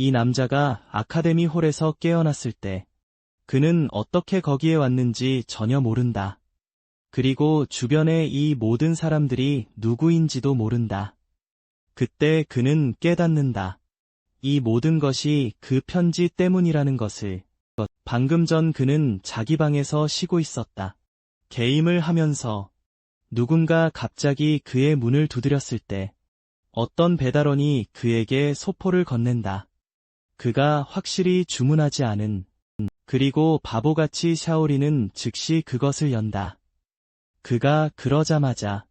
이 남자가 아카데미 홀에서 깨어났을 때 그는 어떻게 거기에 왔는지 전혀 모른다. 그리고 주변의 이 모든 사람들이 누구인지도 모른다. 그때 그는 깨닫는다. 이 모든 것이 그 편지 때문이라는 것을. 방금 전 그는 자기 방에서 쉬고 있었다. 게임을 하면서 누군가 갑자기 그의 문을 두드렸을 때 어떤 배달원이 그에게 소포를 건넨다. 그가 확실히 주문하지 않은. 그리고 바보같이 샤오리는 즉시 그것을 연다. 그가 그러자마자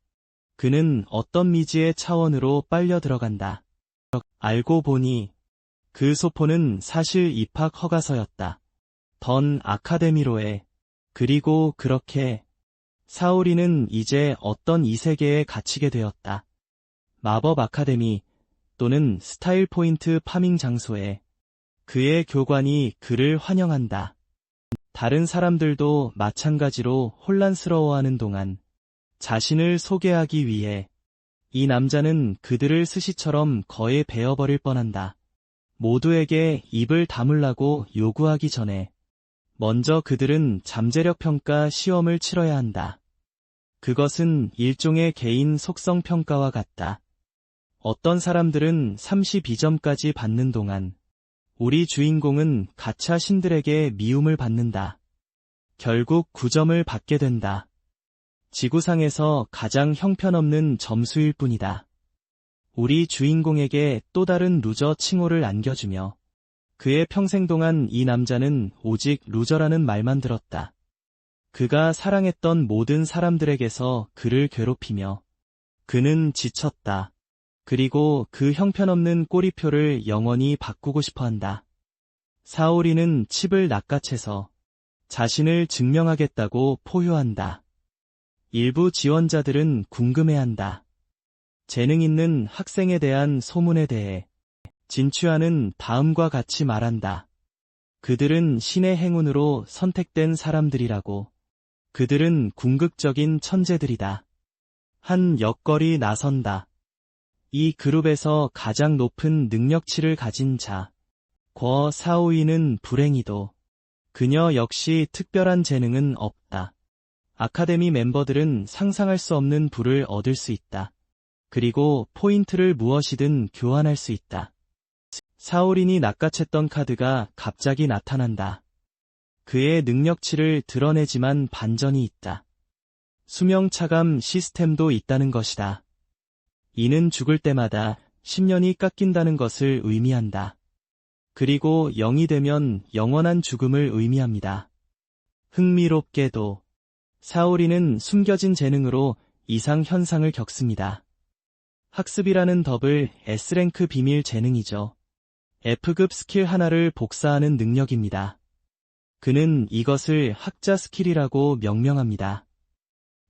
그는 어떤 미지의 차원으로 빨려 들어간다. 알고 보니 그 소포는 사실 입학 허가서였다. 던 아카데미로에. 그리고 그렇게 사오리는 이제 어떤 이세계에 갇히게 되었다. 마법 아카데미 또는 스타일 포인트 파밍 장소에 그의 교관이 그를 환영한다. 다른 사람들도 마찬가지로 혼란스러워하는 동안 자신을 소개하기 위해 이 남자는 그들을 스시처럼 거의 베어버릴 뻔한다. 모두에게 입을 다물라고 요구하기 전에 먼저 그들은 잠재력 평가 시험을 치러야 한다. 그것은 일종의 개인 속성 평가와 같다. 어떤 사람들은 32점까지 받는 동안 우리 주인공은 가챠 신들에게 미움을 받는다. 결국 9점을 받게 된다. 지구상에서 가장 형편없는 점수일 뿐이다. 우리 주인공에게 또 다른 루저 칭호를 안겨주며 그의 평생 동안 이 남자는 오직 루저라는 말만 들었다. 그가 사랑했던 모든 사람들에게서 그를 괴롭히며 그는 지쳤다. 그리고 그 형편없는 꼬리표를 영원히 바꾸고 싶어한다. 사오리는 칩을 낚아채서 자신을 증명하겠다고 포효한다. 일부 지원자들은 궁금해한다. 재능 있는 학생에 대한 소문에 대해 진취하는 다음과 같이 말한다. 그들은 신의 행운으로 선택된 사람들이라고. 그들은 궁극적인 천재들이다. 한 역걸이 나선다. 이 그룹에서 가장 높은 능력치를 가진 자, 궈 사오이는 불행히도 그녀 역시 특별한 재능은 없다. 아카데미 멤버들은 상상할 수 없는 부를 얻을 수 있다. 그리고 포인트를 무엇이든 교환할 수 있다. 사오린이 낚아챘던 카드가 갑자기 나타난다. 그의 능력치를 드러내지만 반전이 있다. 수명 차감 시스템도 있다는 것이다. 이는 죽을 때마다 10년이 깎인다는 것을 의미한다. 그리고 0이 되면 영원한 죽음을 의미합니다. 흥미롭게도 사오리는 숨겨진 재능으로 이상 현상을 겪습니다. 학습이라는 덕을 S랭크 비밀 재능이죠. F급 스킬 하나를 복사하는 능력입니다. 그는 이것을 학자 스킬이라고 명명합니다.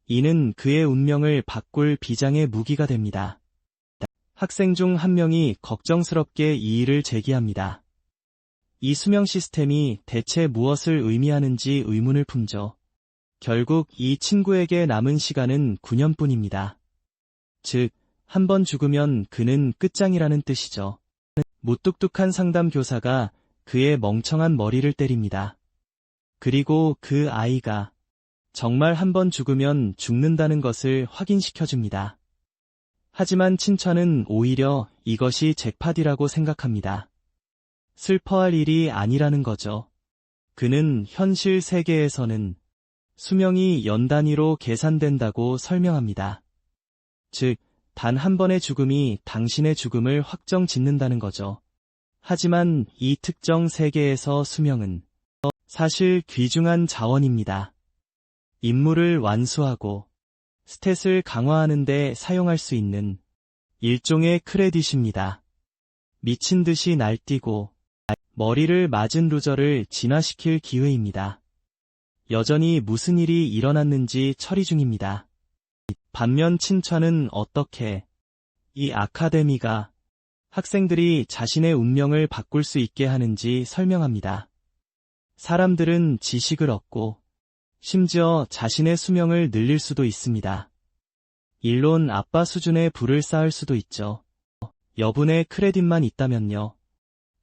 이는 그의 운명을 바꿀 비장의 무기가 됩니다. 학생 중 한 명이 걱정스럽게 이의를 제기합니다. 이 수명 시스템이 대체 무엇을 의미하는지 의문을 품죠. 결국 이 친구에게 남은 시간은 9년뿐입니다. 즉, 한 번 죽으면 그는 끝장이라는 뜻이죠. 무뚝뚝한 상담 교사가 그의 멍청한 머리를 때립니다. 그리고 그 아이가 정말 한 번 죽으면 죽는다는 것을 확인시켜줍니다. 하지만 친차는 오히려 이것이 잭팟이라고 생각합니다. 슬퍼할 일이 아니라는 거죠. 그는 현실 세계에서는 수명이 연 단위로 계산된다고 설명합니다. 즉, 단 한 번의 죽음이 당신의 죽음을 확정 짓는다는 거죠. 하지만 이 특정 세계에서 수명은 사실 귀중한 자원입니다. 임무를 완수하고 스탯을 강화하는 데 사용할 수 있는 일종의 크레딧입니다. 미친 듯이 날뛰고 머리를 맞은 루저를 진화시킬 기회입니다. 여전히 무슨 일이 일어났는지 처리 중입니다. 반면 친차는 어떻게 이 아카데미가 학생들이 자신의 운명을 바꿀 수 있게 하는지 설명합니다. 사람들은 지식을 얻고 심지어 자신의 수명을 늘릴 수도 있습니다. 일론 아빠 수준의 부를 쌓을 수도 있죠. 여분의 크레딧만 있다면요.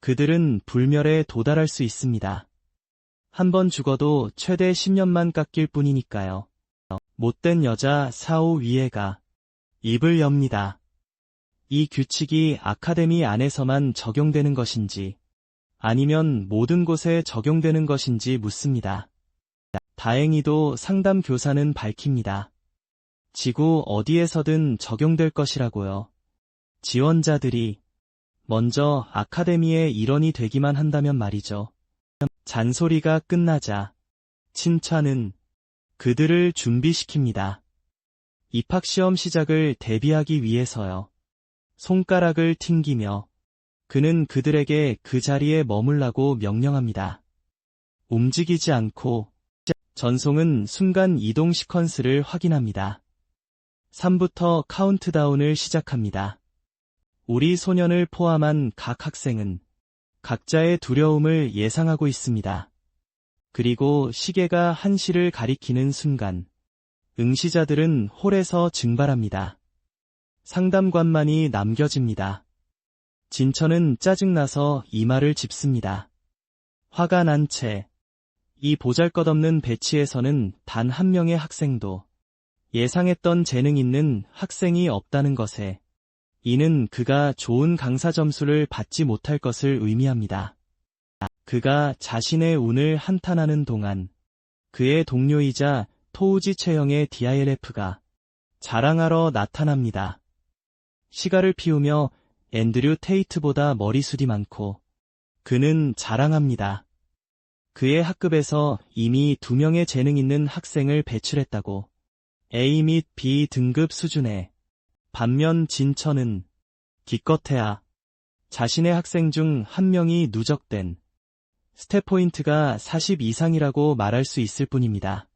그들은 불멸에 도달할 수 있습니다. 한 번 죽어도 최대 10년만 깎일 뿐이니까요. 못된 여자 사오 위에가 입을 엽니다. 이 규칙이 아카데미 안에서만 적용되는 것인지 아니면 모든 곳에 적용되는 것인지 묻습니다. 다행히도 상담 교사는 밝힙니다. 지구 어디에서든 적용될 것이라고요. 지원자들이 먼저 아카데미의 일원이 되기만 한다면 말이죠. 잔소리가 끝나자 친차는 그들을 준비시킵니다. 입학시험 시작을 대비하기 위해서요. 손가락을 튕기며 그는 그들에게 그 자리에 머물라고 명령합니다. 움직이지 않고 전송은 순간 이동 시퀀스를 확인합니다. 3부터 카운트다운을 시작합니다. 우리 소년을 포함한 각 학생은 각자의 두려움을 예상하고 있습니다. 그리고 시계가 1시를 가리키는 순간 응시자들은 홀에서 증발합니다. 상담관만이 남겨집니다. 진천은 짜증나서 이마를 짚습니다. 화가 난 채 이 보잘것없는 배치에서는 단 한 명의 학생도 예상했던 재능 있는 학생이 없다는 것에 이는 그가 좋은 강사 점수를 받지 못할 것을 의미합니다. 그가 자신의 운을 한탄하는 동안 그의 동료이자 토우지 체형의 DILF가 자랑하러 나타납니다. 시가를 피우며 앤드류 테이트보다 머리숱이 많고 그는 자랑합니다. 그의 학급에서 이미 2명의 재능 있는 학생을 배출했다고. A 및 B 등급 수준에. 반면 진천은 기껏해야 자신의 학생 중 1명이 누적된 스탯포인트가 40 이상이라고 말할 수 있을 뿐입니다.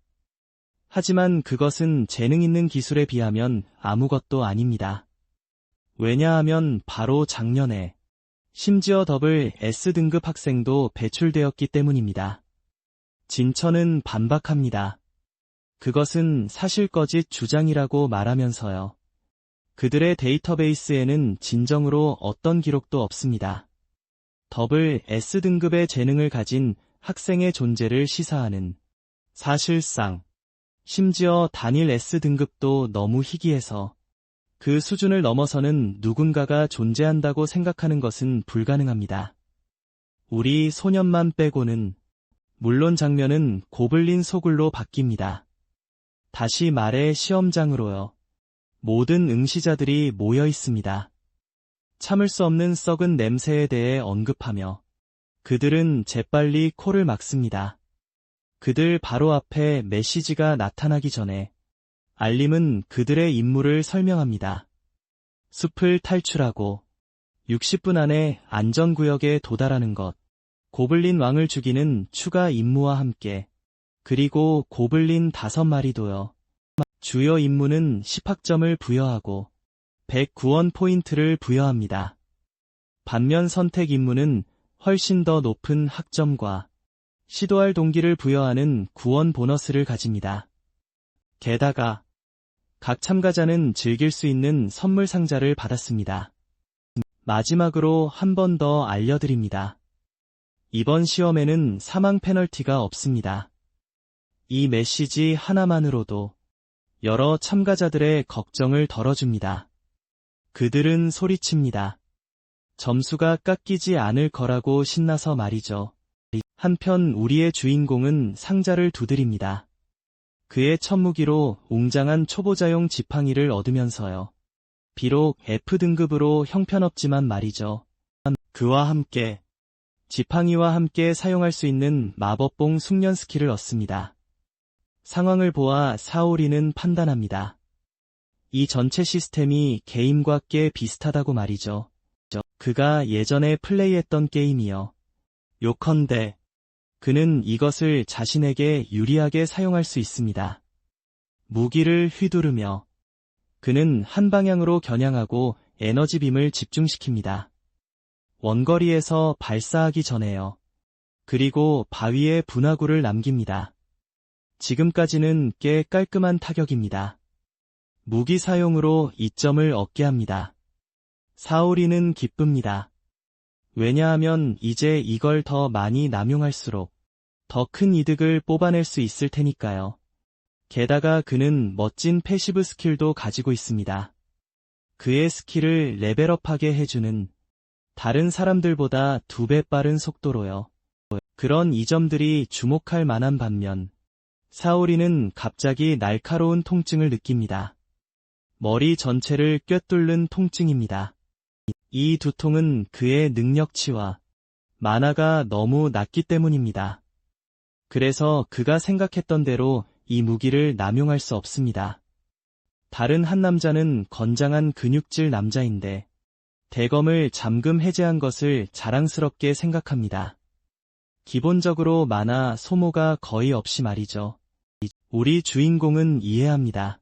하지만 그것은 재능 있는 기술에 비하면 아무것도 아닙니다. 왜냐하면 바로 작년에 심지어 더블 S등급 학생도 배출되었기 때문입니다. 진천은 반박합니다. 그것은 사실거짓 주장이라고 말하면서요. 그들의 데이터베이스에는 진정으로 어떤 기록도 없습니다. 더블 S등급의 재능을 가진 학생의 존재를 시사하는 사실상 심지어 단일 S등급도 너무 희귀해서 그 수준을 넘어서는 누군가가 존재한다고 생각하는 것은 불가능합니다. 우리 소년만 빼고는 물론 장면은 고블린 소굴로 바뀝니다. 다시 말해 시험장으로요. 모든 응시자들이 모여 있습니다. 참을 수 없는 썩은 냄새에 대해 언급하며 그들은 재빨리 코를 막습니다. 그들 바로 앞에 메시지가 나타나기 전에 알림은 그들의 임무를 설명합니다. 숲을 탈출하고 60분 안에 안전구역에 도달하는 것, 고블린 왕을 죽이는 추가 임무와 함께, 그리고 고블린 5마리도요. 주요 임무는 10학점을 부여하고 109원 포인트를 부여합니다. 반면 선택 임무는 훨씬 더 높은 학점과 시도할 동기를 부여하는 9원 보너스를 가집니다. 게다가 각 참가자는 즐길 수 있는 선물 상자를 받았습니다. 마지막으로 한 번 더 알려드립니다. 이번 시험에는 사망 페널티가 없습니다. 이 메시지 하나만으로도 여러 참가자들의 걱정을 덜어줍니다. 그들은 소리칩니다. 점수가 깎이지 않을 거라고 신나서 말이죠. 한편 우리의 주인공은 상자를 두드립니다. 그의 첫 무기로 웅장한 초보자용 지팡이를 얻으면서요. 비록 F등급으로 형편없지만 말이죠. 그와 함께 지팡이와 함께 사용할 수 있는 마법봉 숙련 스킬을 얻습니다. 상황을 보아 사오리는 판단합니다. 이 전체 시스템이 게임과 꽤 비슷하다고 말이죠. 그가 예전에 플레이했던 게임이요. 요컨대 그는 이것을 자신에게 유리하게 사용할 수 있습니다. 무기를 휘두르며 그는 한 방향으로 겨냥하고 에너지빔을 집중시킵니다. 원거리에서 발사하기 전에요. 그리고 바위에 분화구를 남깁니다. 지금까지는 꽤 깔끔한 타격입니다. 무기 사용으로 이점을 얻게 합니다. 사오리는 기쁩니다. 왜냐하면 이제 이걸 더 많이 남용할수록 더 큰 이득을 뽑아낼 수 있을 테니까요. 게다가 그는 멋진 패시브 스킬도 가지고 있습니다. 그의 스킬을 레벨업하게 해주는 다른 사람들보다 2배 빠른 속도로요. 그런 이점들이 주목할 만한 반면 사오리는 갑자기 날카로운 통증을 느낍니다. 머리 전체를 꿰뚫는 통증입니다. 이 두통은 그의 능력치와 만화가 너무 낮기 때문입니다. 그래서 그가 생각했던 대로 이 무기를 남용할 수 없습니다. 다른 한 남자는 건장한 근육질 남자인데 대검을 잠금 해제한 것을 자랑스럽게 생각합니다. 기본적으로 만화 소모가 거의 없이 말이죠. 우리 주인공은 이해합니다.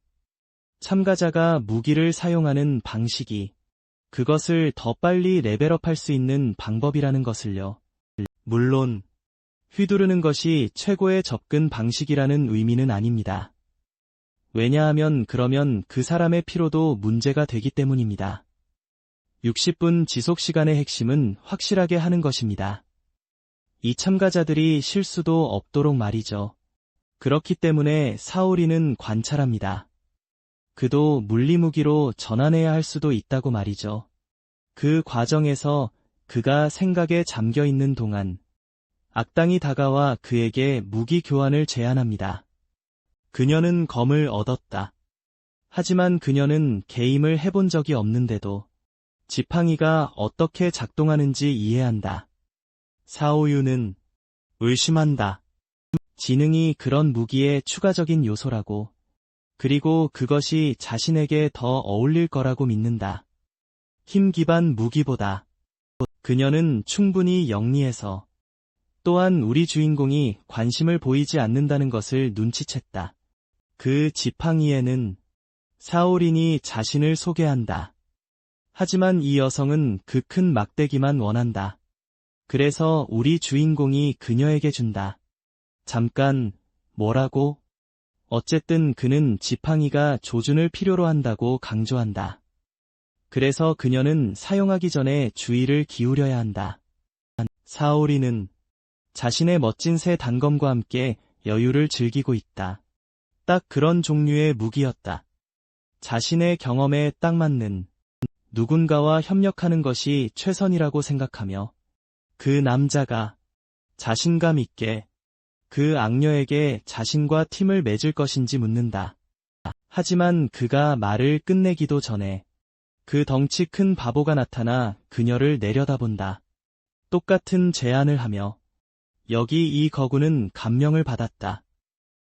참가자가 무기를 사용하는 방식이 그것을 더 빨리 레벨업할 수 있는 방법이라는 것을요. 물론 휘두르는 것이 최고의 접근 방식이라는 의미는 아닙니다. 왜냐하면 그러면 그 사람의 피로도 문제가 되기 때문입니다. 60분 지속시간의 핵심은 확실하게 하는 것입니다. 이 참가자들이 실수도 없도록 말이죠. 그렇기 때문에 사오리는 관찰합니다. 그도 물리무기로 전환해야 할 수도 있다고 말이죠. 그 과정에서 그가 생각에 잠겨 있는 동안 악당이 다가와 그에게 무기 교환을 제안합니다. 그녀는 검을 얻었다. 하지만 그녀는 게임을 해본 적이 없는데도 지팡이가 어떻게 작동하는지 이해한다. 사오유는 의심한다. 지능이 그런 무기의 추가적인 요소라고, 그리고 그것이 자신에게 더 어울릴 거라고 믿는다. 힘 기반 무기보다. 그녀는 충분히 영리해서 또한 우리 주인공이 관심을 보이지 않는다는 것을 눈치챘다. 그 지팡이에는 사오린이 자신을 소개한다. 하지만 이 여성은 그 큰 막대기만 원한다. 그래서 우리 주인공이 그녀에게 준다. 잠깐, 뭐라고? 어쨌든 그는 지팡이가 조준을 필요로 한다고 강조한다. 그래서 그녀는 사용하기 전에 주의를 기울여야 한다. 사오리는 자신의 멋진 새 단검과 함께 여유를 즐기고 있다. 딱 그런 종류의 무기였다. 자신의 경험에 딱 맞는 누군가와 협력하는 것이 최선이라고 생각하며 그 남자가 자신감 있게 그 악녀에게 자신과 팀을 맺을 것인지 묻는다. 하지만 그가 말을 끝내기도 전에 그 덩치 큰 바보가 나타나 그녀를 내려다본다. 똑같은 제안을 하며 여기 이 거구는 감명을 받았다.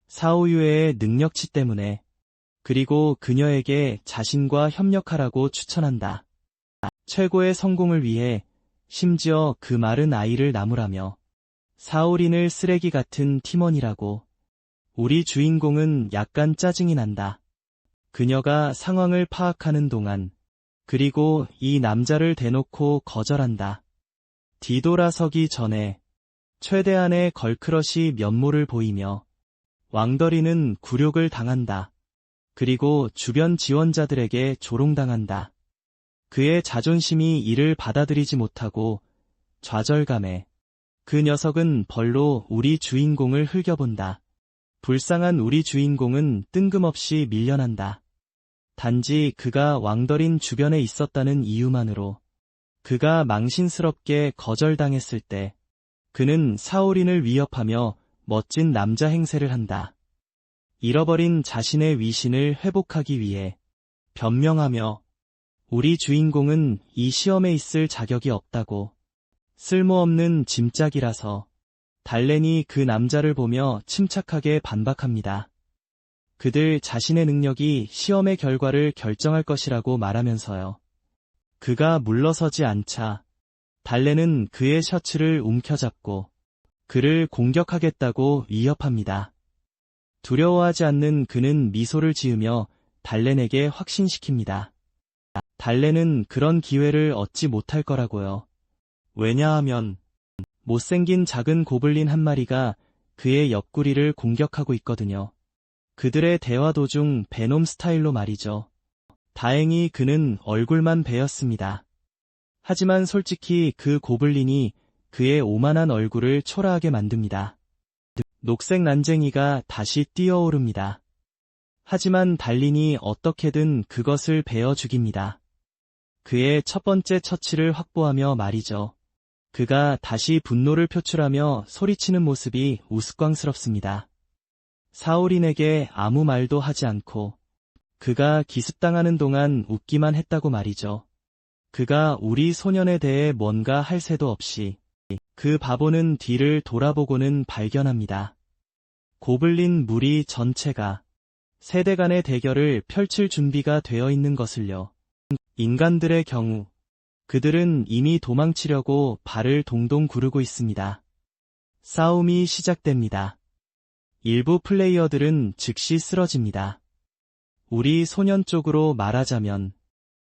사오유의 능력치 때문에, 그리고 그녀에게 자신과 협력하라고 추천한다. 최고의 성공을 위해 심지어 그 마른 아이를 나무라며 사오린을 쓰레기 같은 팀원이라고. 우리 주인공은 약간 짜증이 난다. 그녀가 상황을 파악하는 동안, 그리고 이 남자를 대놓고 거절한다. 뒤돌아서기 전에 최대한의 걸크러시 면모를 보이며 왕더리는 굴욕을 당한다. 그리고 주변 지원자들에게 조롱당한다. 그의 자존심이 이를 받아들이지 못하고 좌절감에 그 녀석은 벌로 우리 주인공을 흘겨본다. 불쌍한 우리 주인공은 뜬금없이 밀려난다. 단지 그가 왕더린 주변에 있었다는 이유만으로 그가 망신스럽게 거절당했을 때 그는 사오린을 위협하며 멋진 남자 행세를 한다. 잃어버린 자신의 위신을 회복하기 위해 변명하며 우리 주인공은 이 시험에 있을 자격이 없다고, 쓸모없는 짐짝이라서. 달렌이 그 남자를 보며 침착하게 반박합니다. 그들 자신의 능력이 시험의 결과를 결정할 것이라고 말하면서요. 그가 물러서지 않자 달렌은 그의 셔츠를 움켜잡고 그를 공격하겠다고 위협합니다. 두려워하지 않는 그는 미소를 지으며 달렌에게 확신시킵니다. 달렌은 그런 기회를 얻지 못할 거라고요. 왜냐하면 못생긴 작은 고블린 한 마리가 그의 옆구리를 공격하고 있거든요. 그들의 대화 도중 베놈 스타일로 말이죠. 다행히 그는 얼굴만 베었습니다. 하지만 솔직히 그 고블린이 그의 오만한 얼굴을 초라하게 만듭니다. 녹색 난쟁이가 다시 뛰어오릅니다. 하지만 달린이 어떻게든 그것을 베어 죽입니다. 그의 첫 번째 처치를 확보하며 말이죠. 그가 다시 분노를 표출하며 소리치는 모습이 우스꽝스럽습니다. 사오린에게 아무 말도 하지 않고 그가 기습당하는 동안 웃기만 했다고 말이죠. 그가 우리 소년에 대해 뭔가 할 새도 없이 그 바보는 뒤를 돌아보고는 발견합니다. 고블린 무리 전체가 세대 간의 대결을 펼칠 준비가 되어 있는 것을요. 인간들의 경우 그들은 이미 도망치려고 발을 동동 구르고 있습니다. 싸움이 시작됩니다. 일부 플레이어들은 즉시 쓰러집니다. 우리 소년 쪽으로 말하자면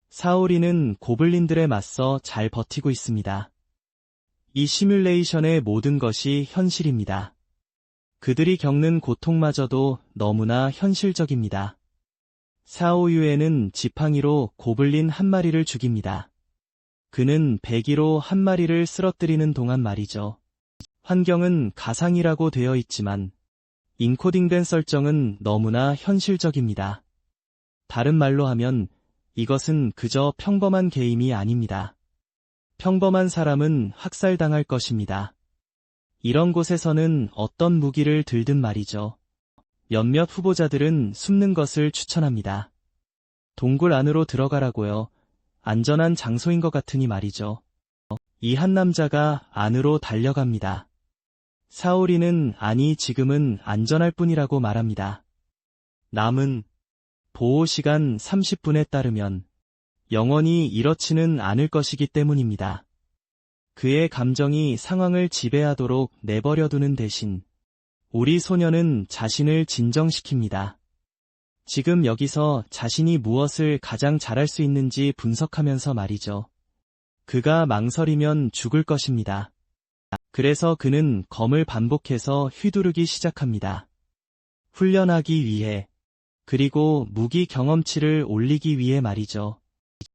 사오리는 고블린들에 맞서 잘 버티고 있습니다. 이 시뮬레이션의 모든 것이 현실입니다. 그들이 겪는 고통마저도 너무나 현실적입니다. 사오유에는 지팡이로 고블린 한 마리를 죽입니다. 그는 배기로 한 마리를 쓰러뜨리는 동안 말이죠. 환경은 가상이라고 되어 있지만 인코딩된 설정은 너무나 현실적입니다. 다른 말로 하면 이것은 그저 평범한 게임이 아닙니다. 평범한 사람은 학살당할 것입니다. 이런 곳에서는 어떤 무기를 들든 말이죠. 몇몇 후보자들은 숨는 것을 추천합니다. 동굴 안으로 들어가라고요. 안전한 장소인 것 같으니 말이죠. 이 한 남자가 안으로 달려갑니다. 사오리는 아니 지금은 안전할 뿐이라고 말합니다. 남은 보호시간 30분에 따르면 영원히 이렇지는 않을 것이기 때문입니다. 그의 감정이 상황을 지배하도록 내버려두는 대신 우리 소녀는 자신을 진정시킵니다. 지금 여기서 자신이 무엇을 가장 잘할 수 있는지 분석하면서 말이죠. 그가 망설이면 죽을 것입니다. 그래서 그는 검을 반복해서 휘두르기 시작합니다. 훈련하기 위해, 그리고 무기 경험치를 올리기 위해 말이죠.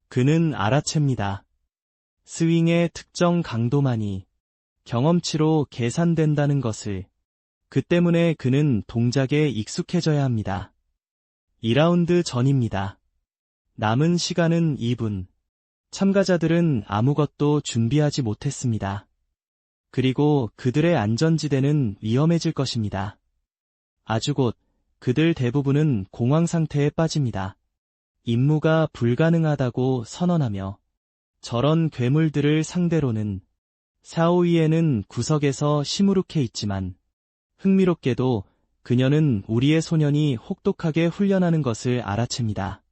그는 알아챕니다. 스윙의 특정 강도만이 경험치로 계산된다는 것을. 그 때문에 그는 동작에 익숙해져야 합니다. 2라운드 전입니다. 남은 시간은 2분. 참가자들은 아무것도 준비하지 못했습니다. 그리고 그들의 안전지대는 위험해질 것입니다. 아주 곧 그들 대부분은 공황 상태에 빠집니다. 임무가 불가능하다고 선언하며 저런 괴물들을 상대로는 사오이에는 구석에서 시무룩해 있지만 흥미롭게도 그녀는 우리의 소년이 혹독하게 훈련하는 것을 알아챕니다.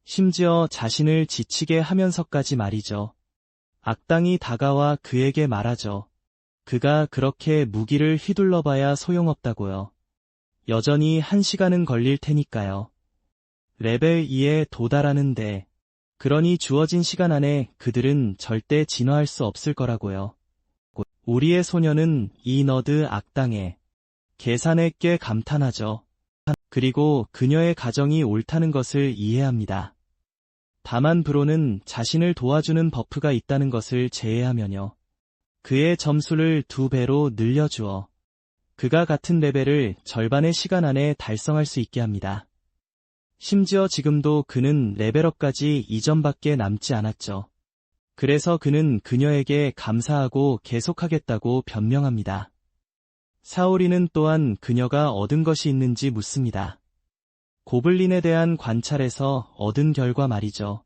심지어 자신을 지치게 하면서까지 말이죠. 악당이 다가와 그에게 말하죠. 그가 그렇게 무기를 휘둘러봐야 소용없다고요. 여전히 1시간은 걸릴 테니까요. 레벨 2에 도달하는데, 그러니 주어진 시간 안에 그들은 절대 진화할 수 없을 거라고요. 우리의 소녀는 이 너드 악당의 계산에 꽤 감탄하죠. 그리고 그녀의 가정이 옳다는 것을 이해합니다. 다만 브로는 자신을 도와주는 버프가 있다는 것을 제외하면요. 그의 점수를 2배로 늘려주어 그가 같은 레벨을 절반의 시간 안에 달성할 수 있게 합니다. 심지어 지금도 그는 레벨업까지 이전밖에 남지 않았죠. 그래서 그는 그녀에게 감사하고 계속하겠다고 변명합니다. 사오리는 또한 그녀가 얻은 것이 있는지 묻습니다. 고블린에 대한 관찰에서 얻은 결과 말이죠.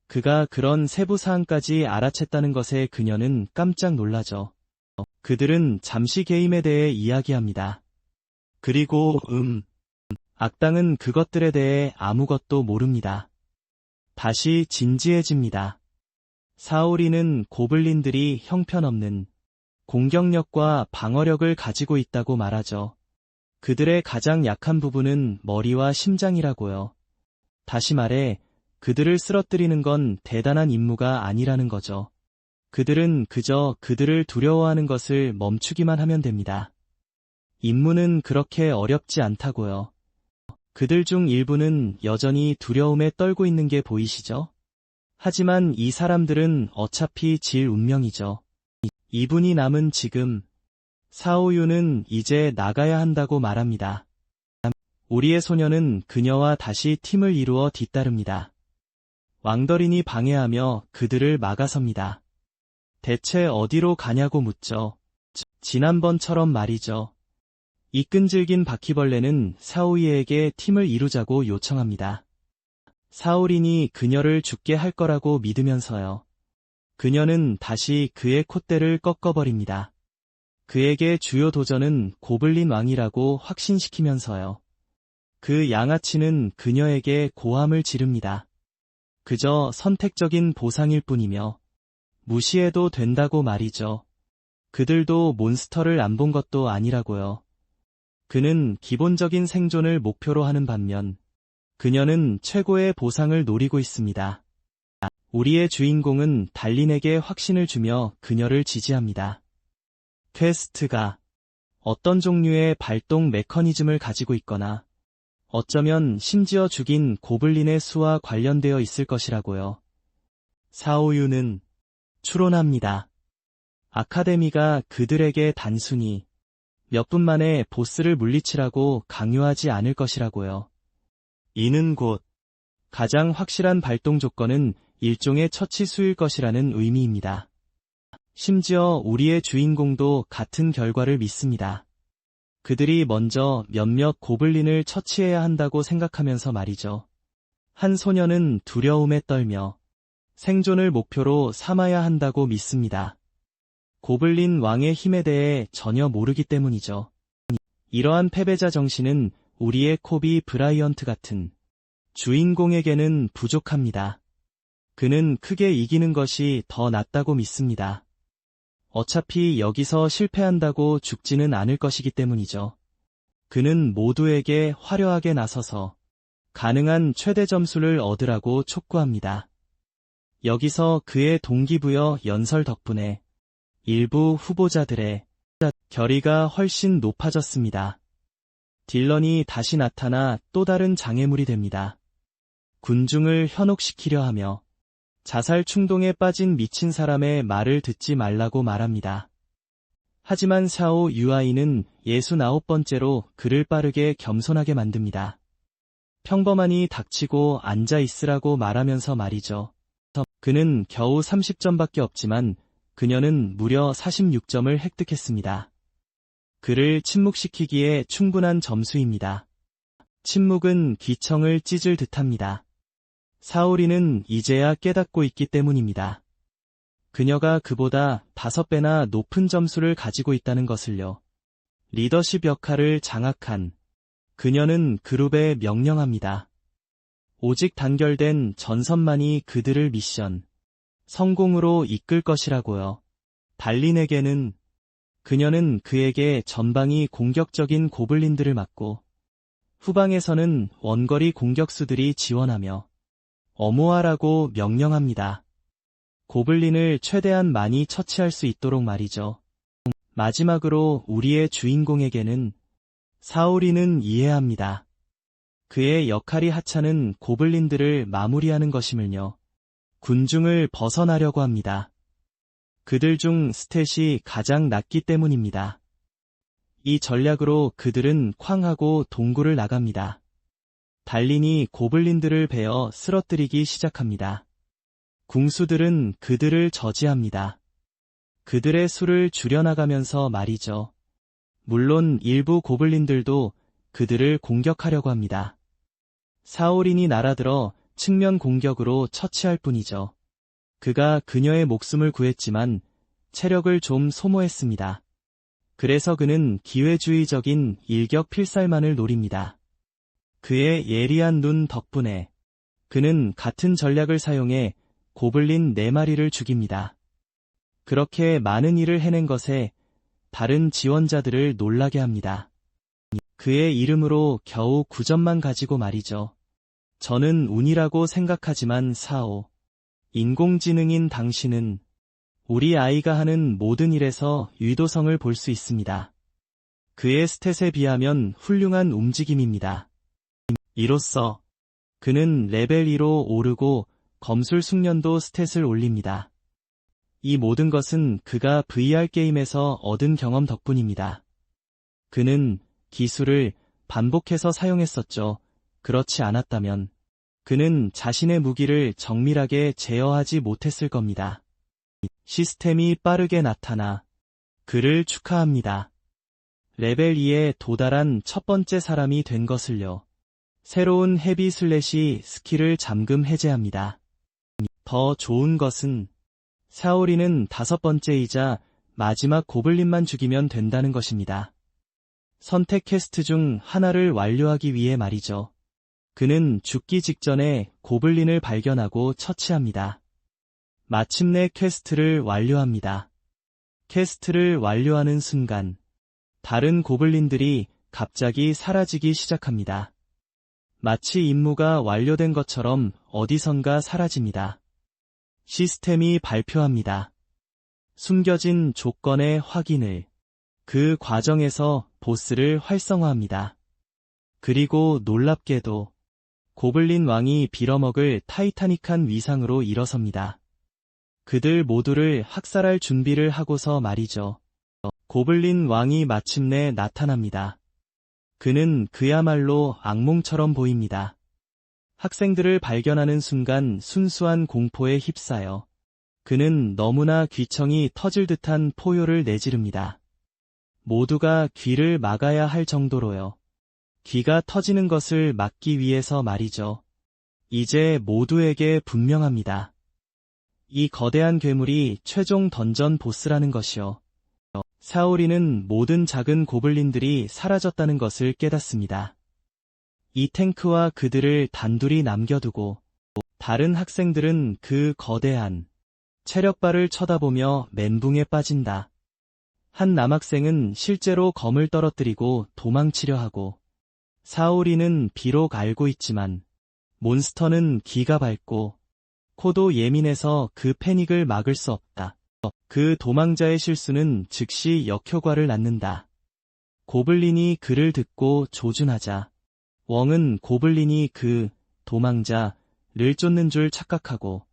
그가 그런 세부 사항까지 알아챘다는 것에 그녀는 깜짝 놀라죠. 그들은 잠시 게임에 대해 이야기합니다. 그리고 악당은 그것들에 대해 아무것도 모릅니다. 다시 진지해집니다. 사오리는 고블린들이 형편없는 공격력과 방어력을 가지고 있다고 말하죠. 그들의 가장 약한 부분은 머리와 심장이라고요. 다시 말해 그들을 쓰러뜨리는 건 대단한 임무가 아니라는 거죠. 그들은 그저 그들을 두려워하는 것을 멈추기만 하면 됩니다. 임무는 그렇게 어렵지 않다고요. 그들 중 일부는 여전히 두려움에 떨고 있는 게 보이시죠? 하지만 이 사람들은 어차피 질 운명이죠. 2분이 남은 지금, 사오유는 이제 나가야 한다고 말합니다. 우리의 소녀는 그녀와 다시 팀을 이루어 뒤따릅니다. 왕더린이 방해하며 그들을 막아섭니다. 대체 어디로 가냐고 묻죠. 지난번처럼 말이죠. 이 끈질긴 바퀴벌레는 사오이에게 팀을 이루자고 요청합니다. 사오린이 그녀를 죽게 할 거라고 믿으면서요. 그녀는 다시 그의 콧대를 꺾어버립니다. 그에게 주요 도전은 고블린 왕이라고 확신시키면서요. 그 양아치는 그녀에게 고함을 지릅니다. 그저 선택적인 보상일 뿐이며 무시해도 된다고 말이죠. 그들도 몬스터를 안 본 것도 아니라고요. 그는 기본적인 생존을 목표로 하는 반면 그녀는 최고의 보상을 노리고 있습니다. 우리의 주인공은 달린에게 확신을 주며 그녀를 지지합니다. 퀘스트가 어떤 종류의 발동 메커니즘을 가지고 있거나 어쩌면 심지어 죽인 고블린의 수와 관련되어 있을 것이라고요. 사오유는 추론합니다. 아카데미가 그들에게 단순히 몇 분 만에 보스를 물리치라고 강요하지 않을 것이라고요. 이는 곧 가장 확실한 발동 조건은 일종의 처치 수일 것이라는 의미입니다. 심지어 우리의 주인공도 같은 결과를 믿습니다. 그들이 먼저 몇몇 고블린을 처치해야 한다고 생각하면서 말이죠. 한 소녀는 두려움에 떨며 생존을 목표로 삼아야 한다고 믿습니다. 고블린 왕의 힘에 대해 전혀 모르기 때문이죠. 이러한 패배자 정신은 우리의 코비 브라이언트 같은 주인공에게는 부족합니다. 그는 크게 이기는 것이 더 낫다고 믿습니다. 어차피 여기서 실패한다고 죽지는 않을 것이기 때문이죠. 그는 모두에게 화려하게 나서서 가능한 최대 점수를 얻으라고 촉구합니다. 여기서 그의 동기부여 연설 덕분에 일부 후보자들의 결의가 훨씬 높아졌습니다. 딜런이 다시 나타나 또 다른 장애물이 됩니다. 군중을 현혹시키려 하며 자살 충동에 빠진 미친 사람의 말을 듣지 말라고 말합니다. 하지만 샤오 유아이는 69번째로 그를 빠르게 겸손하게 만듭니다. 평범하니 닥치고 앉아 있으라고 말하면서 말이죠. 그는 겨우 30점밖에 없지만 그녀는 무려 46점을 획득했습니다. 그를 침묵시키기에 충분한 점수입니다. 침묵은 귀청을 찢을 듯합니다. 사오리는 이제야 깨닫고 있기 때문입니다. 그녀가 그보다 5배나 높은 점수를 가지고 있다는 것을요. 리더십 역할을 장악한 그녀는 그룹에 명령합니다. 오직 단결된 전선만이 그들을 미션 성공으로 이끌 것이라고요. 달린에게는 그녀는 그에게 전방이 공격적인 고블린들을 맡고 후방에서는 원거리 공격수들이 지원하며 엄호하라고 명령합니다. 고블린을 최대한 많이 처치할 수 있도록 말이죠. 마지막으로 우리의 주인공에게는 사오리는 이해합니다. 그의 역할이 하찮은 고블린들을 마무리하는 것임을요. 군중을 벗어나려고 합니다. 그들 중 스탯이 가장 낮기 때문입니다. 이 전략으로 그들은 쾅하고 동굴을 나갑니다. 달린이 고블린들을 베어 쓰러뜨리기 시작합니다. 궁수들은 그들을 저지합니다. 그들의 수를 줄여나가면서 말이죠. 물론 일부 고블린들도 그들을 공격하려고 합니다. 사오린이 날아들어 측면 공격으로 처치할 뿐이죠. 그가 그녀의 목숨을 구했지만 체력을 좀 소모했습니다. 그래서 그는 기회주의적인 일격필살만을 노립니다. 그의 예리한 눈 덕분에 그는 같은 전략을 사용해 고블린 4마리를 죽입니다. 그렇게 많은 일을 해낸 것에 다른 지원자들을 놀라게 합니다. 그의 이름으로 겨우 9점만 가지고 말이죠. 저는 운이라고 생각하지만 사오. 인공지능인 당신은 우리 아이가 하는 모든 일에서 유도성을 볼 수 있습니다. 그의 스탯에 비하면 훌륭한 움직임입니다. 이로써 그는 레벨 2로 오르고 검술 숙련도 스탯을 올립니다. 이 모든 것은 그가 VR 게임에서 얻은 경험 덕분입니다. 그는 기술을 반복해서 사용했었죠. 그렇지 않았다면 그는 자신의 무기를 정밀하게 제어하지 못했을 겁니다. 시스템이 빠르게 나타나 그를 축하합니다. 레벨 2에 도달한 첫 번째 사람이 된 것을요. 새로운 헤비 슬래시 스킬을 잠금 해제합니다. 더 좋은 것은 사오리는 5번째이자 마지막 고블린만 죽이면 된다는 것입니다. 선택 퀘스트 중 하나를 완료하기 위해 말이죠. 그는 죽기 직전에 고블린을 발견하고 처치합니다. 마침내 퀘스트를 완료합니다. 퀘스트를 완료하는 순간 다른 고블린들이 갑자기 사라지기 시작합니다. 마치 임무가 완료된 것처럼 어디선가 사라집니다. 시스템이 발표합니다. 숨겨진 조건의 확인을. 그 과정에서 보스를 활성화합니다. 그리고 놀랍게도 고블린 왕이 빌어먹을 타이타닉한 위상으로 일어섭니다. 그들 모두를 학살할 준비를 하고서 말이죠. 고블린 왕이 마침내 나타납니다. 그는 그야말로 악몽처럼 보입니다. 학생들을 발견하는 순간 순수한 공포에 휩싸여 그는 너무나 귀청이 터질 듯한 포효를 내지릅니다. 모두가 귀를 막아야 할 정도로요. 귀가 터지는 것을 막기 위해서 말이죠. 이제 모두에게 분명합니다. 이 거대한 괴물이 최종 던전 보스라는 것이요. 사오리는 모든 작은 고블린들이 사라졌다는 것을 깨닫습니다. 이 탱크와 그들을 단둘이 남겨두고 다른 학생들은 그 거대한 체력바를 쳐다보며 멘붕에 빠진다. 한 남학생은 실제로 검을 떨어뜨리고 도망치려 하고 사오리는 비록 알고 있지만 몬스터는 기가 밝고 코도 예민해서 그 패닉을 막을 수 없다. 그 도망자의 실수는 즉시 역효과를 낳는다. 고블린이 그를 듣고 조준하자 웡은 고블린이 그 도망자를 쫓는 줄 착각하고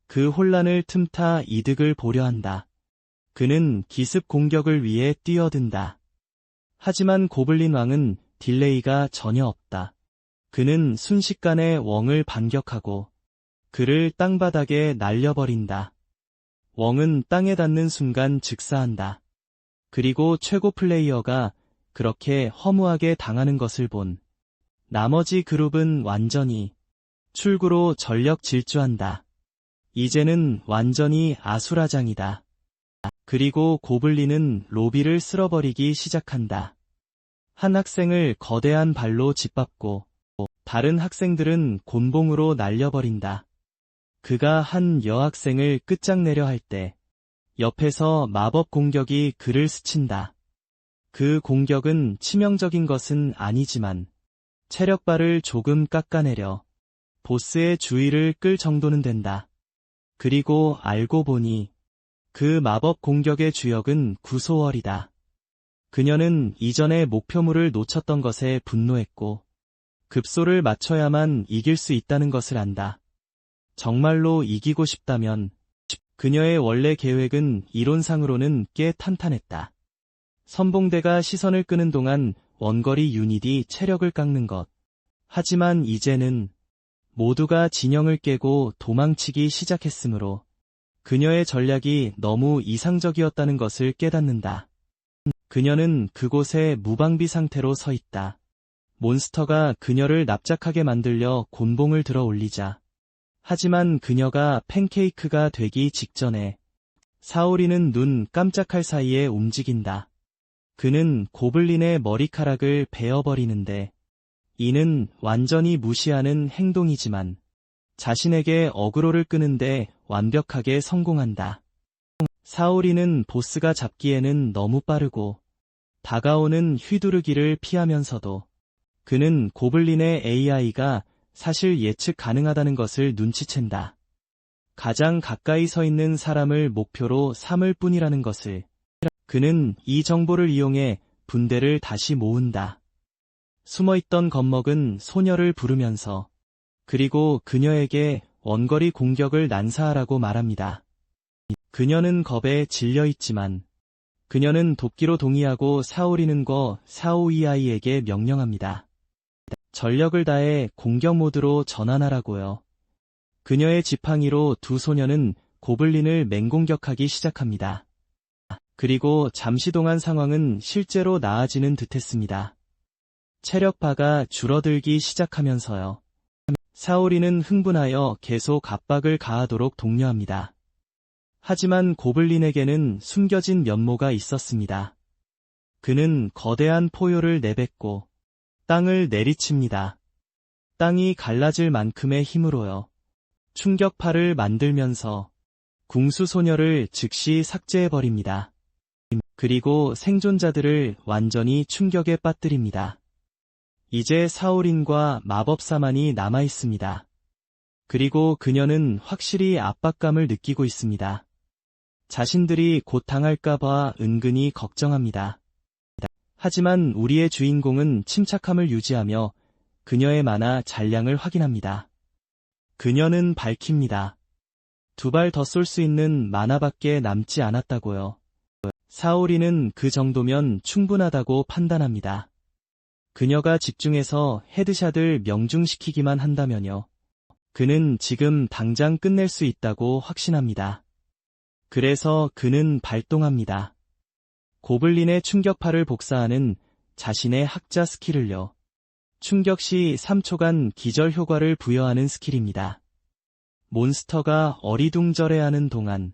그 혼란을 틈타 이득을 보려 한다. 그는 기습 공격을 위해 뛰어든다. 하지만 고블린 왕은 딜레이가 전혀 없다. 그는 순식간에 웡을 반격하고 그를 땅바닥에 날려버린다. 웡은 땅에 닿는 순간 즉사한다. 그리고 최고 플레이어가 그렇게 허무하게 당하는 것을 본 나머지 그룹은 완전히 출구로 전력 질주한다. 이제는 완전히 아수라장이다. 그리고 고블린은 로비를 쓸어버리기 시작한다. 한 학생을 거대한 발로 짓밟고 다른 학생들은 곤봉으로 날려버린다. 그가 한 여학생을 끝장내려 할 때 옆에서 마법 공격이 그를 스친다. 그 공격은 치명적인 것은 아니지만 체력바를 조금 깎아내려 보스의 주의를 끌 정도는 된다. 그리고 알고 보니 그 마법 공격의 주역은 구소월이다. 그녀는 이전에 목표물을 놓쳤던 것에 분노했고 급소를 맞춰야만 이길 수 있다는 것을 안다. 정말로 이기고 싶다면 그녀의 원래 계획은 이론상으로는 꽤 탄탄했다. 선봉대가 시선을 끄는 동안 원거리 유닛이 체력을 깎는 것. 하지만 이제는 모두가 진영을 깨고 도망치기 시작했으므로 그녀의 전략이 너무 이상적이었다는 것을 깨닫는다. 그녀는 그곳에 무방비 상태로 서 있다. 몬스터가 그녀를 납작하게 만들려 곤봉을 들어 올리자. 하지만 그녀가 팬케이크가 되기 직전에 사오리는 눈 깜짝할 사이에 움직인다. 그는 고블린의 머리카락을 베어버리는데 이는 완전히 무시하는 행동이지만 자신에게 어그로를 끄는데 완벽하게 성공한다. 사오리는 보스가 잡기에는 너무 빠르고 다가오는 휘두르기를 피하면서도 그는 고블린의 AI가 사실 예측 가능하다는 것을 눈치챈다. 가장 가까이 서 있는 사람을 목표로 삼을 뿐이라는 것을. 그는 이 정보를 이용해 분대를 다시 모은다. 숨어있던 겁먹은 소녀를 부르면서 그리고 그녀에게 원거리 공격을 난사하라고 말합니다. 그녀는 겁에 질려 있지만 그녀는 돕기로 동의하고 사오리는 사오이아이에게 명령합니다. 전력을 다해 공격 모드로 전환하라고요. 그녀의 지팡이로 두 소녀는 고블린을 맹공격하기 시작합니다. 그리고 잠시 동안 상황은 실제로 나아지는 듯했습니다. 체력바가 줄어들기 시작하면서요. 사오리는 흥분하여 계속 압박을 가하도록 독려합니다. 하지만 고블린에게는 숨겨진 면모가 있었습니다. 그는 거대한 포효를 내뱉고 땅을 내리칩니다. 땅이 갈라질 만큼의 힘으로요. 충격파를 만들면서 궁수소녀를 즉시 삭제해버립니다. 그리고 생존자들을 완전히 충격에 빠뜨립니다. 이제 사오린과 마법사만이 남아있습니다. 그리고 그녀는 확실히 압박감을 느끼고 있습니다. 자신들이 곧 당할까봐 은근히 걱정합니다. 하지만 우리의 주인공은 침착함을 유지하며 그녀의 마나 잔량을 확인합니다. 그녀는 밝힙니다. 두 발 더 쏠 수 있는 마나밖에 남지 않았다고요. 사오리는 그 정도면 충분하다고 판단합니다. 그녀가 집중해서 헤드샷을 명중시키기만 한다면요. 그는 지금 당장 끝낼 수 있다고 확신합니다. 그래서 그는 발동합니다. 고블린의 충격파를 복사하는 자신의 학자 스킬을요. 충격 시 3초간 기절 효과를 부여하는 스킬입니다. 몬스터가 어리둥절해하는 동안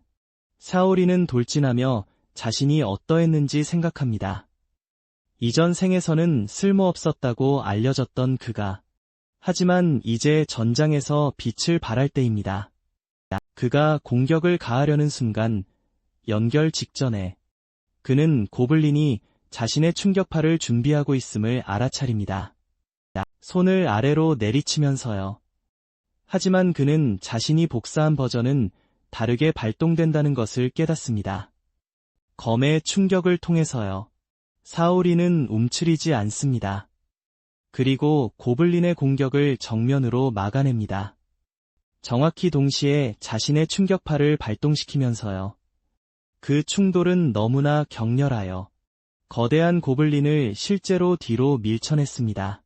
사오리는 돌진하며 자신이 어떠했는지 생각합니다. 이전 생에서는 쓸모없었다고 알려졌던 그가 하지만 이제 전장에서 빛을 발할 때입니다. 그가 공격을 가하려는 순간 연결 직전에 그는 고블린이 자신의 충격파를 준비하고 있음을 알아차립니다. 손을 아래로 내리치면서요. 하지만 그는 자신이 복사한 버전은 다르게 발동된다는 것을 깨닫습니다. 검의 충격을 통해서요. 사오리는 움츠리지 않습니다. 그리고 고블린의 공격을 정면으로 막아냅니다. 정확히 동시에 자신의 충격파를 발동시키면서요. 그 충돌은 너무나 격렬하여 거대한 고블린을 실제로 뒤로 밀쳐냈습니다.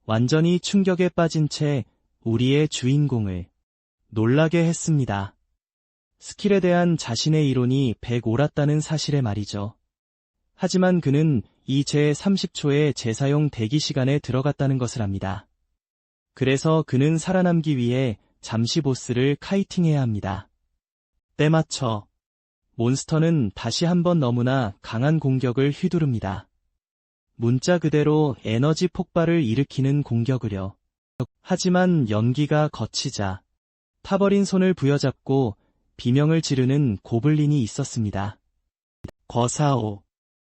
완전히 충격에 빠진 채 우리의 주인공을 놀라게 했습니다. 스킬에 대한 자신의 이론이 100 옳았다는 사실에 말이죠. 하지만 그는 이 제30초의 재사용 대기 시간에 들어갔다는 것을 압니다. 그래서 그는 살아남기 위해 잠시 보스를 카이팅해야 합니다. 때맞춰 몬스터는 다시 한번 너무나 강한 공격을 휘두릅니다. 문자 그대로 에너지 폭발을 일으키는 공격을요. 하지만 연기가 거치자 타버린 손을 부여잡고 비명을 지르는 고블린이 있었습니다. 거사오.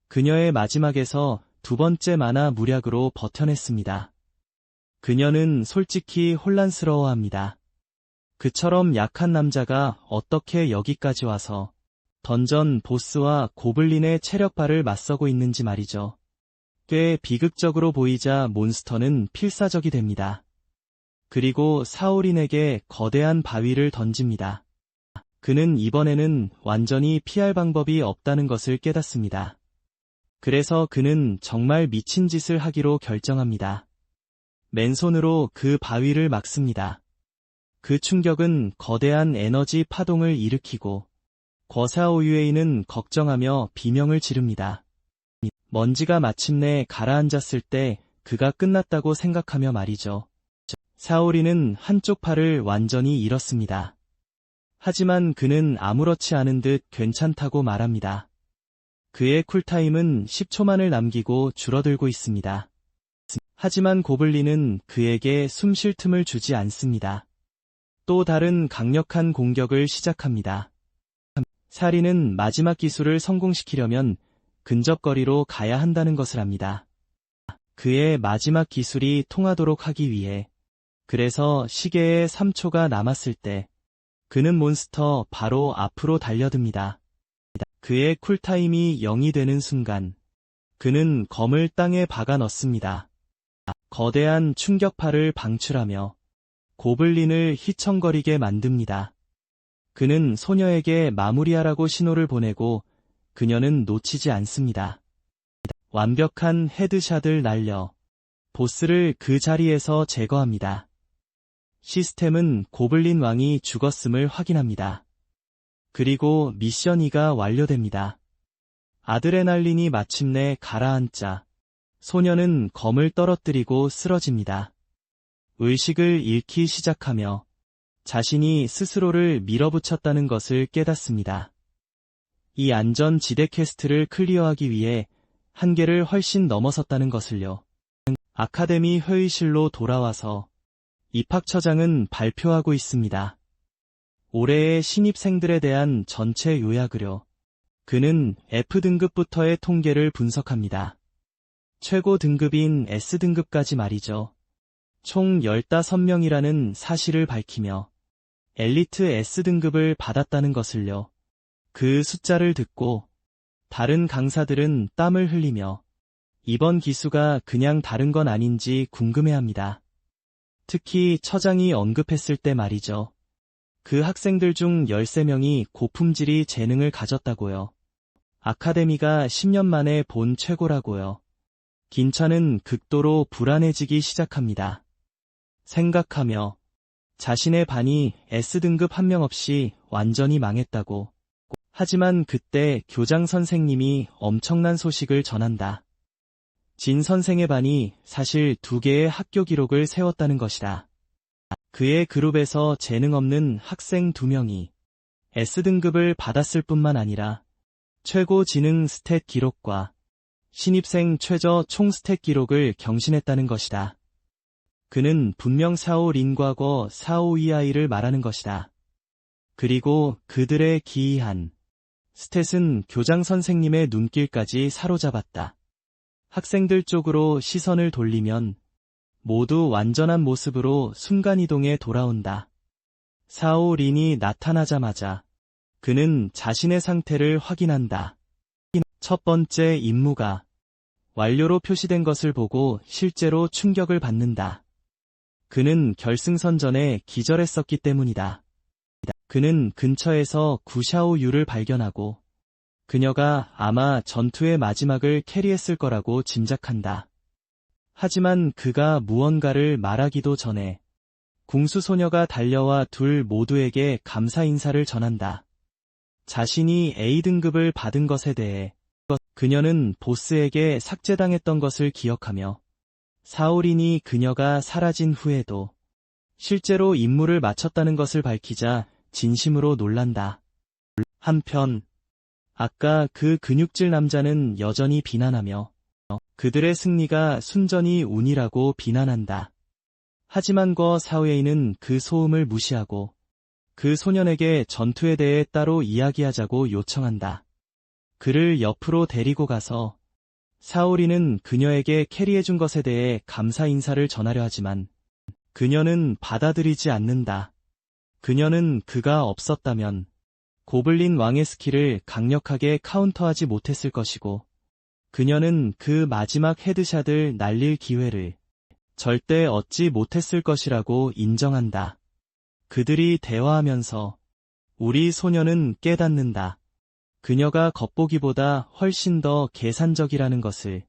그녀의 마지막에서 두 번째 만화 무략으로 버텨냈습니다. 그녀는 솔직히 혼란스러워합니다. 그처럼 약한 남자가 어떻게 여기까지 와서 던전 보스와 고블린의 체력파를 맞서고 있는지 말이죠. 꽤 비극적으로 보이자 몬스터는 필사적이 됩니다. 그리고 사오린에게 거대한 바위를 던집니다. 그는 이번에는 완전히 피할 방법이 없다는 것을 깨닫습니다. 그래서 그는 정말 미친 짓을 하기로 결정합니다. 맨손으로 그 바위를 막습니다. 그 충격은 거대한 에너지 파동을 일으키고 거사오유에이는 걱정하며 비명을 지릅니다. 먼지가 마침내 가라앉았을 때 그가 끝났다고 생각하며 말이죠. 사오리는 한쪽 팔을 완전히 잃었습니다. 하지만 그는 아무렇지 않은 듯 괜찮다고 말합니다. 그의 쿨타임은 10초만을 남기고 줄어들고 있습니다. 하지만 고블린은 그에게 숨 쉴 틈을 주지 않습니다. 또 다른 강력한 공격을 시작합니다. 사리는 마지막 기술을 성공시키려면 근접거리로 가야 한다는 것을 압니다. 그의 마지막 기술이 통하도록 하기 위해 그래서 시계에 3초가 남았을 때 그는 몬스터 바로 앞으로 달려듭니다. 그의 쿨타임이 0이 되는 순간 그는 검을 땅에 박아 넣습니다. 거대한 충격파를 방출하며 고블린을 휘청거리게 만듭니다. 그는 소녀에게 마무리하라고 신호를 보내고 그녀는 놓치지 않습니다. 완벽한 헤드샷을 날려 보스를 그 자리에서 제거합니다. 시스템은 고블린 왕이 죽었음을 확인합니다. 그리고 미션 2가 완료됩니다. 아드레날린이 마침내 가라앉자 소녀는 검을 떨어뜨리고 쓰러집니다. 의식을 잃기 시작하며 자신이 스스로를 밀어붙였다는 것을 깨닫습니다. 이 안전지대 퀘스트를 클리어하기 위해 한계를 훨씬 넘어섰다는 것을요. 아카데미 회의실로 돌아와서 입학처장은 발표하고 있습니다. 올해의 신입생들에 대한 전체 요약으로 그는 F등급부터의 통계를 분석합니다. 최고 등급인 S등급까지 말이죠. 총 15명이라는 사실을 밝히며 엘리트 S등급을 받았다는 것을요. 그 숫자를 듣고 다른 강사들은 땀을 흘리며 이번 기수가 그냥 다른 건 아닌지 궁금해합니다. 특히 처장이 언급했을 때 말이죠. 그 학생들 중 13명이 고품질이 재능을 가졌다고요. 아카데미가 10년 만에 본 최고라고요. 긴차는 극도로 불안해지기 시작합니다. 생각하며 자신의 반이 S등급 한 명 없이 완전히 망했다고. 하지만 그때 교장 선생님이 엄청난 소식을 전한다. 진 선생의 반이 사실 2개의 학교 기록을 세웠다는 것이다. 그의 그룹에서 재능 없는 학생 2명이 S등급을 받았을 뿐만 아니라 최고 지능 스탯 기록과 신입생 최저 총 스탯 기록을 경신했다는 것이다. 그는 분명 4.5 과거 4.5 말하는 것이다. 그리고 그들의 기이한 스탯은 교장 선생님의 눈길까지 사로잡았다. 학생들 쪽으로 시선을 돌리면 모두 완전한 모습으로 순간이동에 돌아온다. 4.5린이 나타나자마자 그는 자신의 상태를 확인한다. 첫 번째 임무가 완료로 표시된 것을 보고 실제로 충격을 받는다. 그는 결승선 전에 기절했었기 때문이다. 그는 근처에서 구샤오 유를 발견하고 그녀가 아마 전투의 마지막을 캐리했을 거라고 짐작한다. 하지만 그가 무언가를 말하기도 전에 궁수소녀가 달려와 둘 모두에게 감사 인사를 전한다. 자신이 A등급을 받은 것에 대해 그녀는 보스에게 삭제당했던 것을 기억하며 사오린이 그녀가 사라진 후에도 실제로 임무를 마쳤다는 것을 밝히자 진심으로 놀란다. 한편 아까 그 근육질 남자는 여전히 비난하며 그들의 승리가 순전히 운이라고 비난한다. 하지만 거 사오예이는 그 소음을 무시하고 그 소년에게 전투에 대해 따로 이야기하자고 요청한다. 그를 옆으로 데리고 가서 사오리는 그녀에게 캐리해준 것에 대해 감사 인사를 전하려 하지만 그녀는 받아들이지 않는다. 그녀는 그가 없었다면 고블린 왕의 스킬을 강력하게 카운터하지 못했을 것이고 그녀는 그 마지막 헤드샷을 날릴 기회를 절대 얻지 못했을 것이라고 인정한다. 그들이 대화하면서 우리 소녀는 깨닫는다. 그녀가 겉보기보다 훨씬 더 계산적이라는 것을.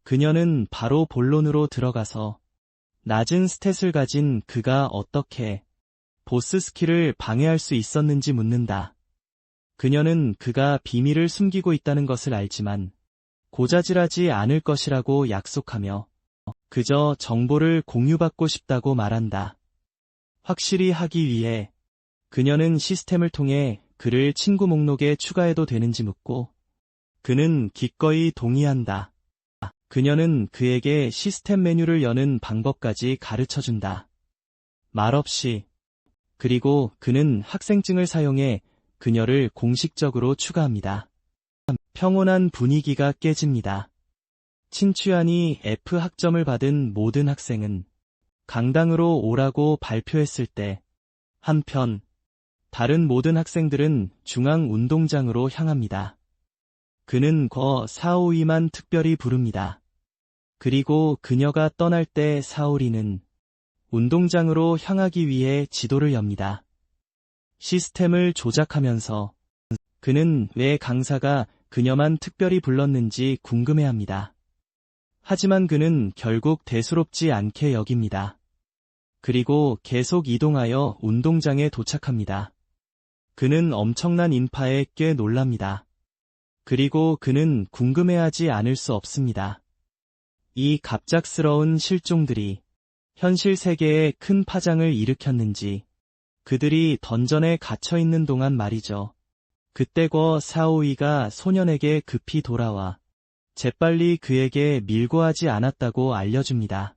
그녀는 바로 본론으로 들어가서 낮은 스탯을 가진 그가 어떻게 보스 스킬을 방해할 수 있었는지 묻는다. 그녀는 그가 비밀을 숨기고 있다는 것을 알지만 고자질하지 않을 것이라고 약속하며 그저 정보를 공유받고 싶다고 말한다. 확실히 하기 위해 그녀는 시스템을 통해 그를 친구 목록에 추가해도 되는지 묻고 그는 기꺼이 동의한다. 그녀는 그에게 시스템 메뉴를 여는 방법까지 가르쳐준다. 말없이. 그리고 그는 학생증을 사용해 그녀를 공식적으로 추가합니다. 평온한 분위기가 깨집니다. 친추안이 F 학점을 받은 모든 학생은 강당으로 오라고 발표했을 때 한편 다른 모든 학생들은 중앙운동장으로 향합니다. 그는 거 사오이만 특별히 부릅니다. 그리고 그녀가 떠날 때 사오리는 운동장으로 향하기 위해 지도를 엽니다. 시스템을 조작하면서 그는 왜 강사가 그녀만 특별히 불렀는지 궁금해합니다. 하지만 그는 결국 대수롭지 않게 여깁니다. 그리고 계속 이동하여 운동장에 도착합니다. 그는 엄청난 인파에 꽤 놀랍니다. 그리고 그는 궁금해하지 않을 수 없습니다. 이 갑작스러운 실종들이 현실 세계에 큰 파장을 일으켰는지 그들이 던전에 갇혀 있는 동안 말이죠. 그때 거 사오이가 소년에게 급히 돌아와 재빨리 그에게 밀고하지 않았다고 알려줍니다.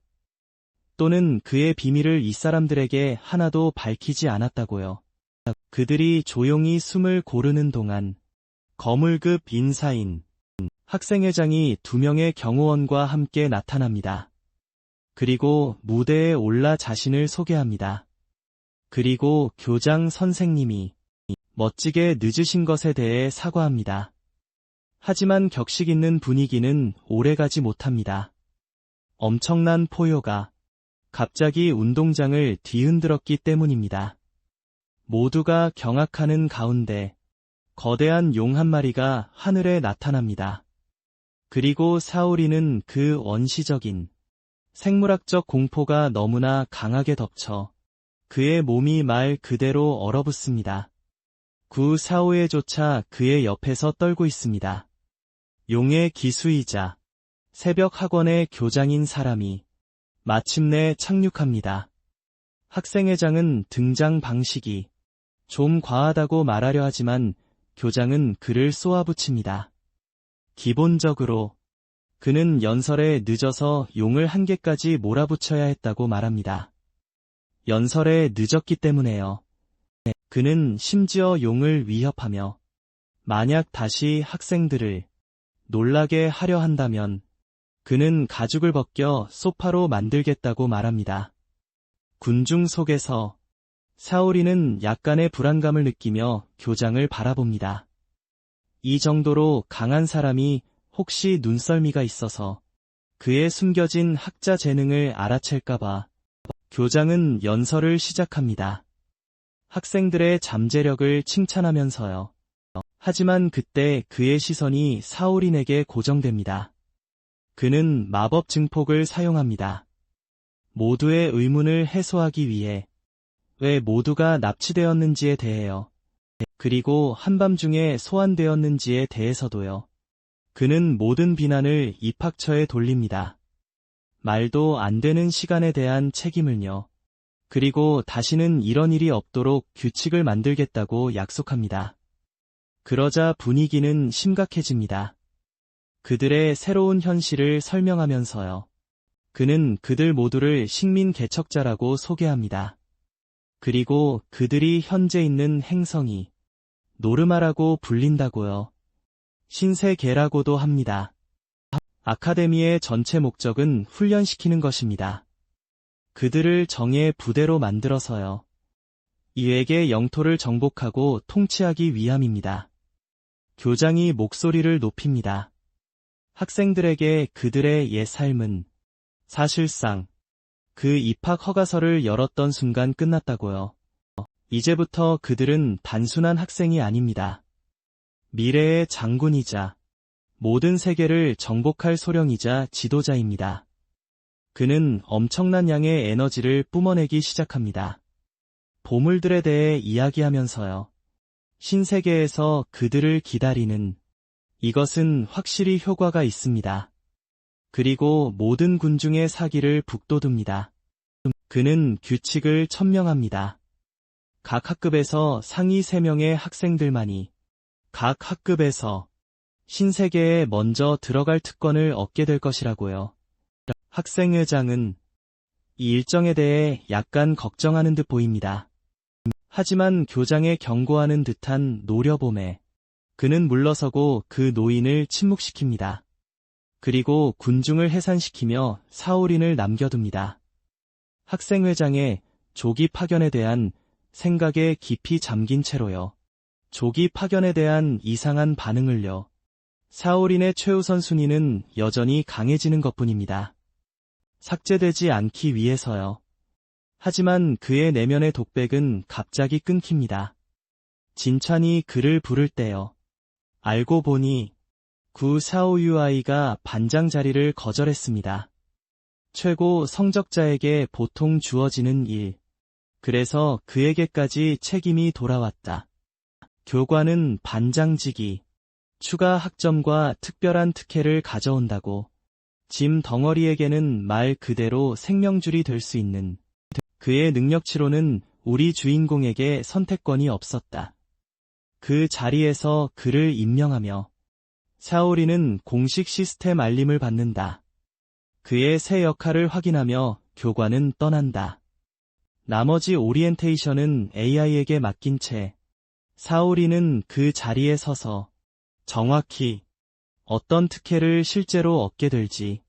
또는 그의 비밀을 이 사람들에게 하나도 밝히지 않았다고요. 그들이 조용히 숨을 고르는 동안 거물급 인사인 학생회장이 2명의 경호원과 함께 나타납니다. 그리고 무대에 올라 자신을 소개합니다. 그리고 교장 선생님이 멋지게 늦으신 것에 대해 사과합니다. 하지만 격식 있는 분위기는 오래가지 못합니다. 엄청난 포효가 갑자기 운동장을 뒤흔들었기 때문입니다. 모두가 경악하는 가운데 거대한 용 한 마리가 하늘에 나타납니다. 그리고 사오리는 그 원시적인 생물학적 공포가 너무나 강하게 덮쳐 그의 몸이 말 그대로 얼어붙습니다. 구 사오에조차 그의 옆에서 떨고 있습니다. 용의 기수이자 새벽 학원의 교장인 사람이 마침내 착륙합니다. 학생회장은 등장 방식이 좀 과하다고 말하려 하지만 교장은 그를 쏘아붙입니다. 기본적으로 그는 연설에 늦어서 용을 한 개까지 몰아붙여야 했다고 말합니다. 연설에 늦었기 때문에요. 그는 심지어 용을 위협하며 만약 다시 학생들을 놀라게 하려 한다면 그는 가죽을 벗겨 소파로 만들겠다고 말합니다. 군중 속에서 사오리는 약간의 불안감을 느끼며 교장을 바라봅니다. 이 정도로 강한 사람이 혹시 눈썰미가 있어서 그의 숨겨진 학자 재능을 알아챌까봐 교장은 연설을 시작합니다. 학생들의 잠재력을 칭찬하면서요. 하지만 그때 그의 시선이 사오린에게 고정됩니다. 그는 마법 증폭을 사용합니다. 모두의 의문을 해소하기 위해 왜 모두가 납치되었는지에 대해요. 그리고 한밤중에 소환되었는지에 대해서도요. 그는 모든 비난을 입학처에 돌립니다. 말도 안 되는 시간에 대한 책임을요. 그리고 다시는 이런 일이 없도록 규칙을 만들겠다고 약속합니다. 그러자 분위기는 심각해집니다. 그들의 새로운 현실을 설명하면서요. 그는 그들 모두를 식민 개척자라고 소개합니다. 그리고 그들이 현재 있는 행성이 노르마라고 불린다고요. 신세계라고도 합니다. 아카데미의 전체 목적은 훈련시키는 것입니다. 그들을 정의 부대로 만들어서요. 이외의 영토를 정복하고 통치하기 위함입니다. 교장이 목소리를 높입니다. 학생들에게 그들의 옛 삶은 사실상 그 입학 허가서를 열었던 순간 끝났다고요. 이제부터 그들은 단순한 학생이 아닙니다. 미래의 장군이자 모든 세계를 정복할 소령이자 지도자입니다. 그는 엄청난 양의 에너지를 뿜어내기 시작합니다. 보물들에 대해 이야기하면서요. 신세계에서 그들을 기다리는 이것은 확실히 효과가 있습니다. 그리고 모든 군중의 사기를 북돋웁니다. 그는 규칙을 천명합니다. 각 학급에서 상위 3명의 학생들만이 각 학급에서 신세계에 먼저 들어갈 특권을 얻게 될 것이라고요. 학생회장은 이 일정에 대해 약간 걱정하는 듯 보입니다. 하지만 교장의 경고하는 듯한 노려봄에 그는 물러서고 그 노인을 침묵시킵니다. 그리고 군중을 해산시키며 사오린을 남겨둡니다. 학생회장의 조기 파견에 대한 생각에 깊이 잠긴 채로요. 조기 파견에 대한 이상한 반응을요. 사오린의 최우선 순위는 여전히 강해지는 것뿐입니다. 삭제되지 않기 위해서요. 하지만 그의 내면의 독백은 갑자기 끊깁니다. 진찬이 그를 부를 때요. 알고 보니 구 샤오유아이가 반장 자리를 거절했습니다. 최고 성적자에게 보통 주어지는 일. 그래서 그에게까지 책임이 돌아왔다. 교관은 반장직이 추가 학점과 특별한 특혜를 가져온다고. 짐 덩어리에게는 말 그대로 생명줄이 될 수 있는 그의 능력치로는 우리 주인공에게 선택권이 없었다. 그 자리에서 그를 임명하며 샤오리는 공식 시스템 알림을 받는다. 그의 새 역할을 확인하며 교관은 떠난다. 나머지 오리엔테이션은 AI에게 맡긴 채 샤오리는 그 자리에 서서 정확히 어떤 특혜를 실제로 얻게 될지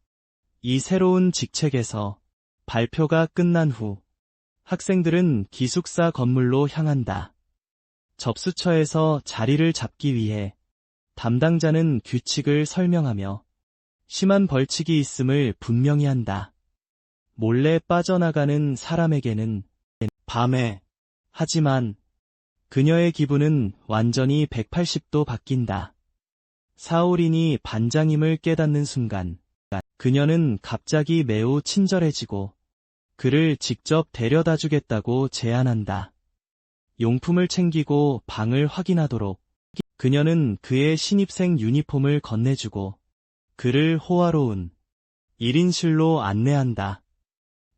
이 새로운 직책에서 발표가 끝난 후 학생들은 기숙사 건물로 향한다. 접수처에서 자리를 잡기 위해 담당자는 규칙을 설명하며 심한 벌칙이 있음을 분명히 한다. 몰래 빠져나가는 사람에게는 밤에. 하지만 그녀의 기분은 완전히 180도 바뀐다. 샤오린이 반장임을 깨닫는 순간 그녀는 갑자기 매우 친절해지고 그를 직접 데려다 주겠다고 제안한다. 용품을 챙기고 방을 확인하도록 그녀는 그의 신입생 유니폼을 건네주고 그를 호화로운 1인실로 안내한다.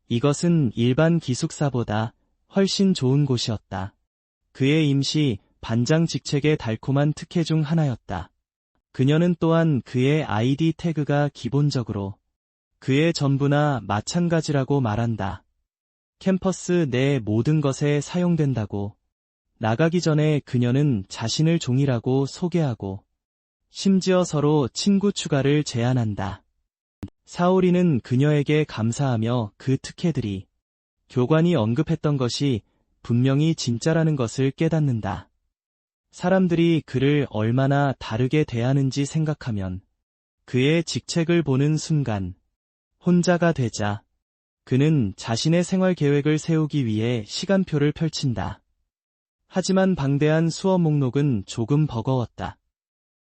이것은 일반 기숙사보다 훨씬 좋은 곳이었다. 그의 임시 반장 직책의 달콤한 특혜 중 하나였다. 그녀는 또한 그의 아이디 태그가 기본적으로 그의 전부나 마찬가지라고 말한다. 캠퍼스 내 모든 것에 사용된다고. 나가기 전에 그녀는 자신을 종이라고 소개하고 심지어 서로 친구 추가를 제안한다. 샤오리는 그녀에게 감사하며 그 특혜들이 교관이 언급했던 것이 분명히 진짜라는 것을 깨닫는다. 사람들이 그를 얼마나 다르게 대하는지 생각하면 그의 직책을 보는 순간 혼자가 되자 그는 자신의 생활 계획을 세우기 위해 시간표를 펼친다. 하지만 방대한 수업 목록은 조금 버거웠다.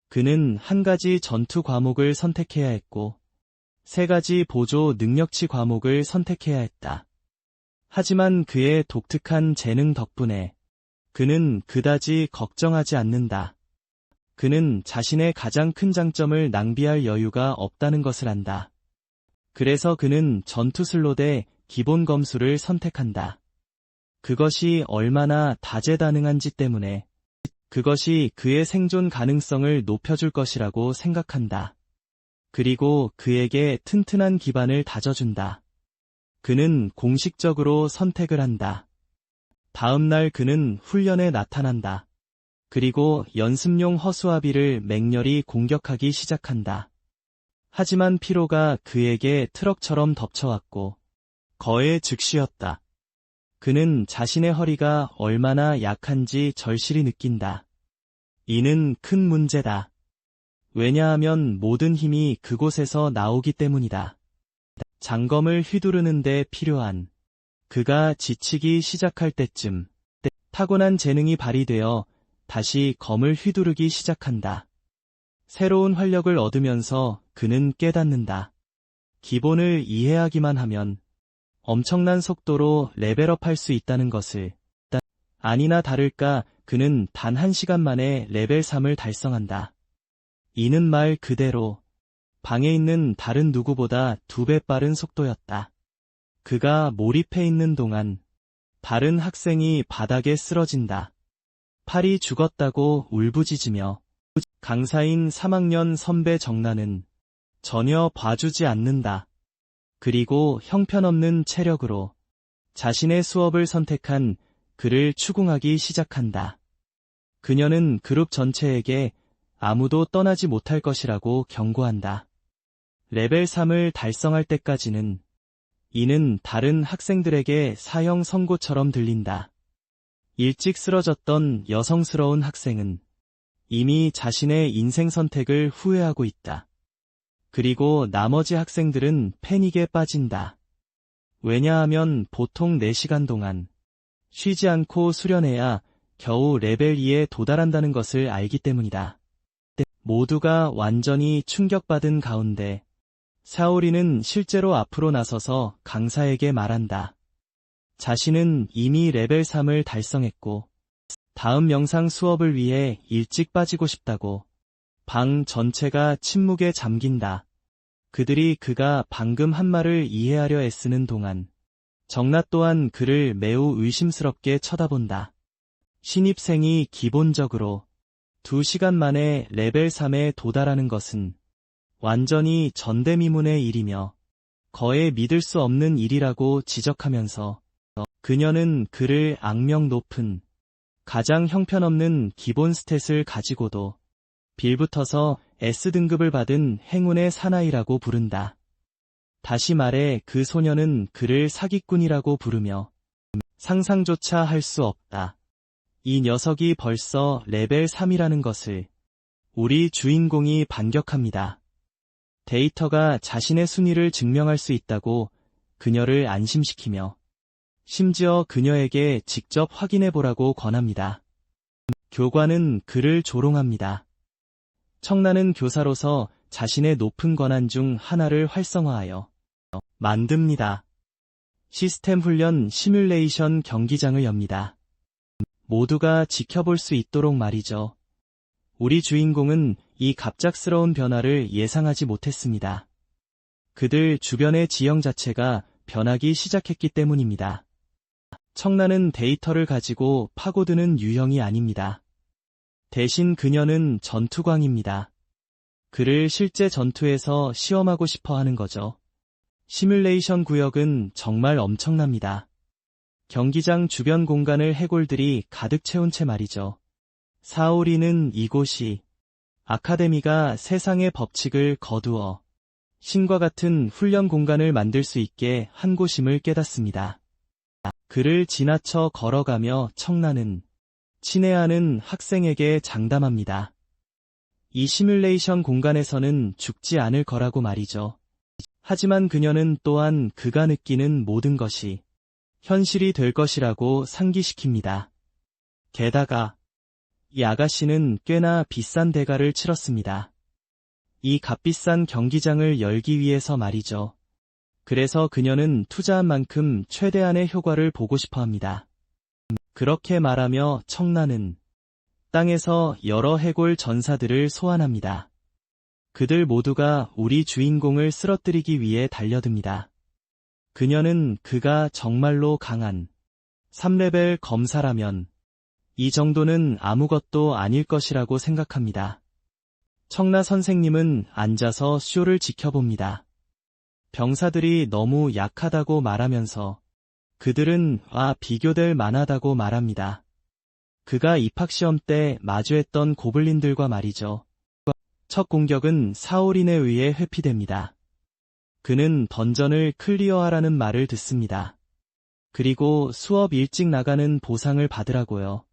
그는 한 가지 전투 과목을 선택해야 했고 3가지 보조 능력치 과목을 선택해야 했다. 하지만 그의 독특한 재능 덕분에 그는 그다지 걱정하지 않는다. 그는 자신의 가장 큰 장점을 낭비할 여유가 없다는 것을 안다. 그래서 그는 전투 슬롯의 기본 검수를 선택한다. 그것이 얼마나 다재다능한지 때문에 그것이 그의 생존 가능성을 높여줄 것이라고 생각한다. 그리고 그에게 튼튼한 기반을 다져준다. 그는 공식적으로 선택을 한다. 다음 날 그는 훈련에 나타난다. 그리고 연습용 허수아비를 맹렬히 공격하기 시작한다. 하지만 피로가 그에게 트럭처럼 덮쳐왔고 거의 즉시였다. 그는 자신의 허리가 얼마나 약한지 절실히 느낀다. 이는 큰 문제다. 왜냐하면 모든 힘이 그곳에서 나오기 때문이다. 장검을 휘두르는 데 필요한 그가 지치기 시작할 때쯤 타고난 재능이 발휘되어 다시 검을 휘두르기 시작한다. 새로운 활력을 얻으면서 그는 깨닫는다. 기본을 이해하기만 하면 엄청난 속도로 레벨업할 수 있다는 것을. 아니나 다를까 그는 단 1시간 만에 레벨 3을 달성한다. 이는 말 그대로 방에 있는 다른 누구보다 2배 빠른 속도였다. 그가 몰입해 있는 동안 다른 학생이 바닥에 쓰러진다. 팔이 죽었다고 울부짖으며 강사인 3학년 선배 정나는 전혀 봐주지 않는다. 그리고 형편없는 체력으로 자신의 수업을 선택한 그를 추궁하기 시작한다. 그녀는 그룹 전체에게 아무도 떠나지 못할 것이라고 경고한다. 레벨 3을 달성할 때까지는 이는 다른 학생들에게 사형 선고처럼 들린다. 일찍 쓰러졌던 여성스러운 학생은 이미 자신의 인생 선택을 후회하고 있다. 그리고 나머지 학생들은 패닉에 빠진다. 왜냐하면 보통 4시간 동안 쉬지 않고 수련해야 겨우 레벨 2에 도달한다는 것을 알기 때문이다. 모두가 완전히 충격받은 가운데 사오리는 실제로 앞으로 나서서 강사에게 말한다. 자신은 이미 레벨 3을 달성했고 다음 명상 수업을 위해 일찍 빠지고 싶다고. 방 전체가 침묵에 잠긴다. 그들이 그가 방금 한 말을 이해하려 애쓰는 동안 정나 또한 그를 매우 의심스럽게 쳐다본다. 신입생이 기본적으로 2시간 만에 레벨 3에 도달하는 것은 완전히 전대미문의 일이며 거의 믿을 수 없는 일이라고 지적하면서 그녀는 그를 악명 높은 가장 형편없는 기본 스탯을 가지고도 빌붙어서 S등급을 받은 행운의 사나이라고 부른다. 다시 말해 그 소녀는 그를 사기꾼이라고 부르며 상상조차 할 수 없다. 이 녀석이 벌써 레벨 3이라는 것을. 우리 주인공이 반격합니다. 데이터가 자신의 순위를 증명할 수 있다고 그녀를 안심시키며 심지어 그녀에게 직접 확인해보라고 권합니다. 교관은 그를 조롱합니다. 청라는 교사로서 자신의 높은 권한 중 하나를 활성화하여 만듭니다. 시스템 훈련 시뮬레이션 경기장을 엽니다. 모두가 지켜볼 수 있도록 말이죠. 우리 주인공은 이 갑작스러운 변화를 예상하지 못했습니다. 그들 주변의 지형 자체가 변하기 시작했기 때문입니다. 청라는 데이터를 가지고 파고드는 유형이 아닙니다. 대신 그녀는 전투광입니다. 그를 실제 전투에서 시험하고 싶어 하는 거죠. 시뮬레이션 구역은 정말 엄청납니다. 경기장 주변 공간을 해골들이 가득 채운 채 말이죠. 사오리는 이곳이 아카데미가 세상의 법칙을 거두어 신과 같은 훈련 공간을 만들 수 있게 한 곳임을 깨닫습니다. 그를 지나쳐 걸어가며 청라는 친애하는 학생에게 장담합니다. 이 시뮬레이션 공간에서는 죽지 않을 거라고 말이죠. 하지만 그녀는 또한 그가 느끼는 모든 것이 현실이 될 것이라고 상기시킵니다. 게다가 이 아가씨는 꽤나 비싼 대가를 치렀습니다. 이 값비싼 경기장을 열기 위해서 말이죠. 그래서 그녀는 투자한 만큼 최대한의 효과를 보고 싶어 합니다. 그렇게 말하며 청라는 땅에서 여러 해골 전사들을 소환합니다. 그들 모두가 우리 주인공을 쓰러뜨리기 위해 달려듭니다. 그녀는 그가 정말로 강한 3레벨 검사라면 이 정도는 아무것도 아닐 것이라고 생각합니다. 청라 선생님은 앉아서 쇼를 지켜봅니다. 병사들이 너무 약하다고 말하면서 그들은 비교될 만하다고 말합니다. 그가 입학시험 때 마주했던 고블린들과 말이죠. 첫 공격은 사오린에 의해 회피됩니다. 그는 던전을 클리어하라는 말을 듣습니다. 그리고 수업 일찍 나가는 보상을 받으라고요.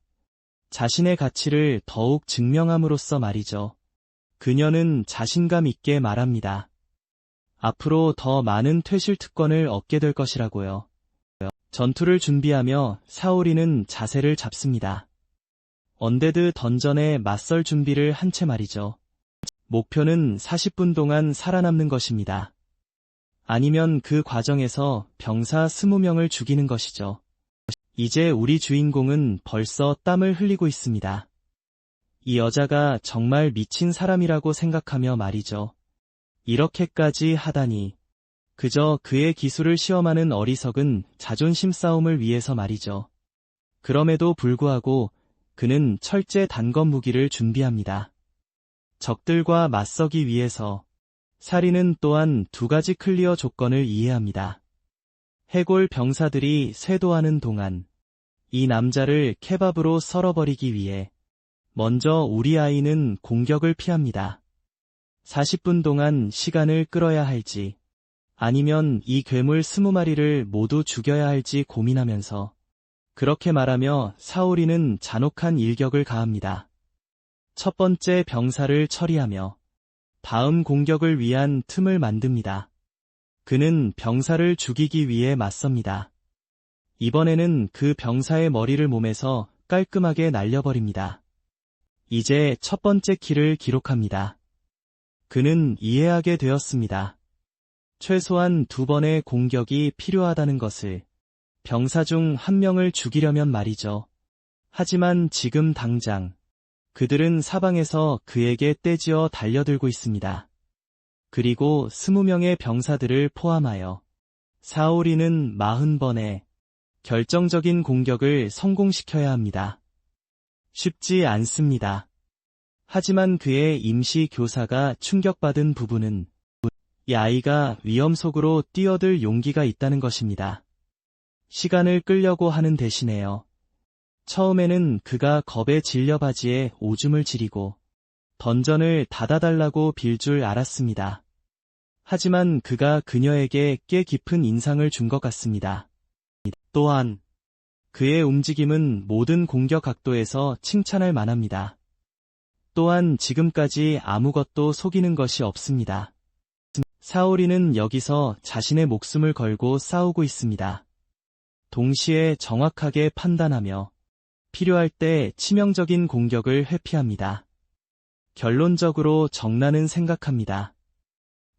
자신의 가치를 더욱 증명함으로써 말이죠. 그녀는 자신감 있게 말합니다. 앞으로 더 많은 퇴실 특권을 얻게 될 것이라고요. 전투를 준비하며 사오리는 자세를 잡습니다. 언데드 던전에 맞설 준비를 한 채 말이죠. 목표는 40분 동안 살아남는 것입니다. 아니면 그 과정에서 병사 20명을 죽이는 것이죠. 이제 우리 주인공은 벌써 땀을 흘리고 있습니다. 이 여자가 정말 미친 사람이라고 생각하며 말이죠. 이렇게까지 하다니. 그저 그의 기술을 시험하는 어리석은 자존심 싸움을 위해서 말이죠. 그럼에도 불구하고 그는 철제 단검 무기를 준비합니다. 적들과 맞서기 위해서. 사리는 또한 2가지 클리어 조건을 이해합니다. 해골 병사들이 쇄도하는 동안 이 남자를 케밥으로 썰어버리기 위해 먼저 우리 아이는 공격을 피합니다. 40분 동안 시간을 끌어야 할지 아니면 이 괴물 20마리를 모두 죽여야 할지 고민하면서 그렇게 말하며 사오리는 잔혹한 일격을 가합니다. 첫 번째 병사를 처리하며 다음 공격을 위한 틈을 만듭니다. 그는 병사를 죽이기 위해 맞섭니다. 이번에는 그 병사의 머리를 몸에서 깔끔하게 날려버립니다. 이제 첫 번째 킬을 기록합니다. 그는 이해하게 되었습니다. 최소한 2번의 공격이 필요하다는 것을. 병사 중 1명을 죽이려면 말이죠. 하지만 지금 당장 그들은 사방에서 그에게 떼지어 달려들고 있습니다. 그리고 20명의 병사들을 포함하여 사오리는 40번의 결정적인 공격을 성공시켜야 합니다. 쉽지 않습니다. 하지만 그의 임시 교사가 충격받은 부분은 이 아이가 위험 속으로 뛰어들 용기가 있다는 것입니다. 시간을 끌려고 하는 대신에요. 처음에는 그가 겁에 질려 바지에 오줌을 지리고 던전을 닫아달라고 빌 줄 알았습니다. 하지만 그가 그녀에게 꽤 깊은 인상을 준 것 같습니다. 또한 그의 움직임은 모든 공격 각도에서 칭찬할 만합니다. 또한 지금까지 아무것도 속이는 것이 없습니다. 사오리는 여기서 자신의 목숨을 걸고 싸우고 있습니다. 동시에 정확하게 판단하며 필요할 때 치명적인 공격을 회피합니다. 결론적으로 정나는 생각합니다.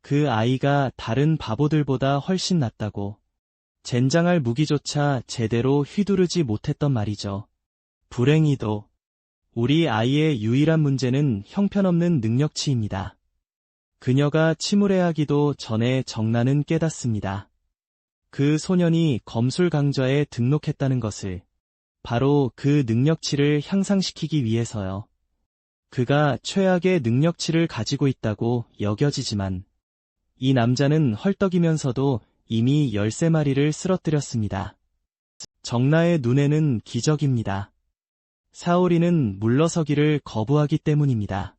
그 아이가 다른 바보들보다 훨씬 낫다고. 젠장할 무기조차 제대로 휘두르지 못했던 말이죠. 불행히도 우리 아이의 유일한 문제는 형편없는 능력치입니다. 그녀가 침울해하기도 전에 정나는 깨닫습니다. 그 소년이 검술 강좌에 등록했다는 것을 바로 그 능력치를 향상시키기 위해서요. 그가 최악의 능력치를 가지고 있다고 여겨지지만 이 남자는 헐떡이면서도 이미 13마리를 쓰러뜨렸습니다. 정나의 눈에는 기적입니다. 사오리는 물러서기를 거부하기 때문입니다.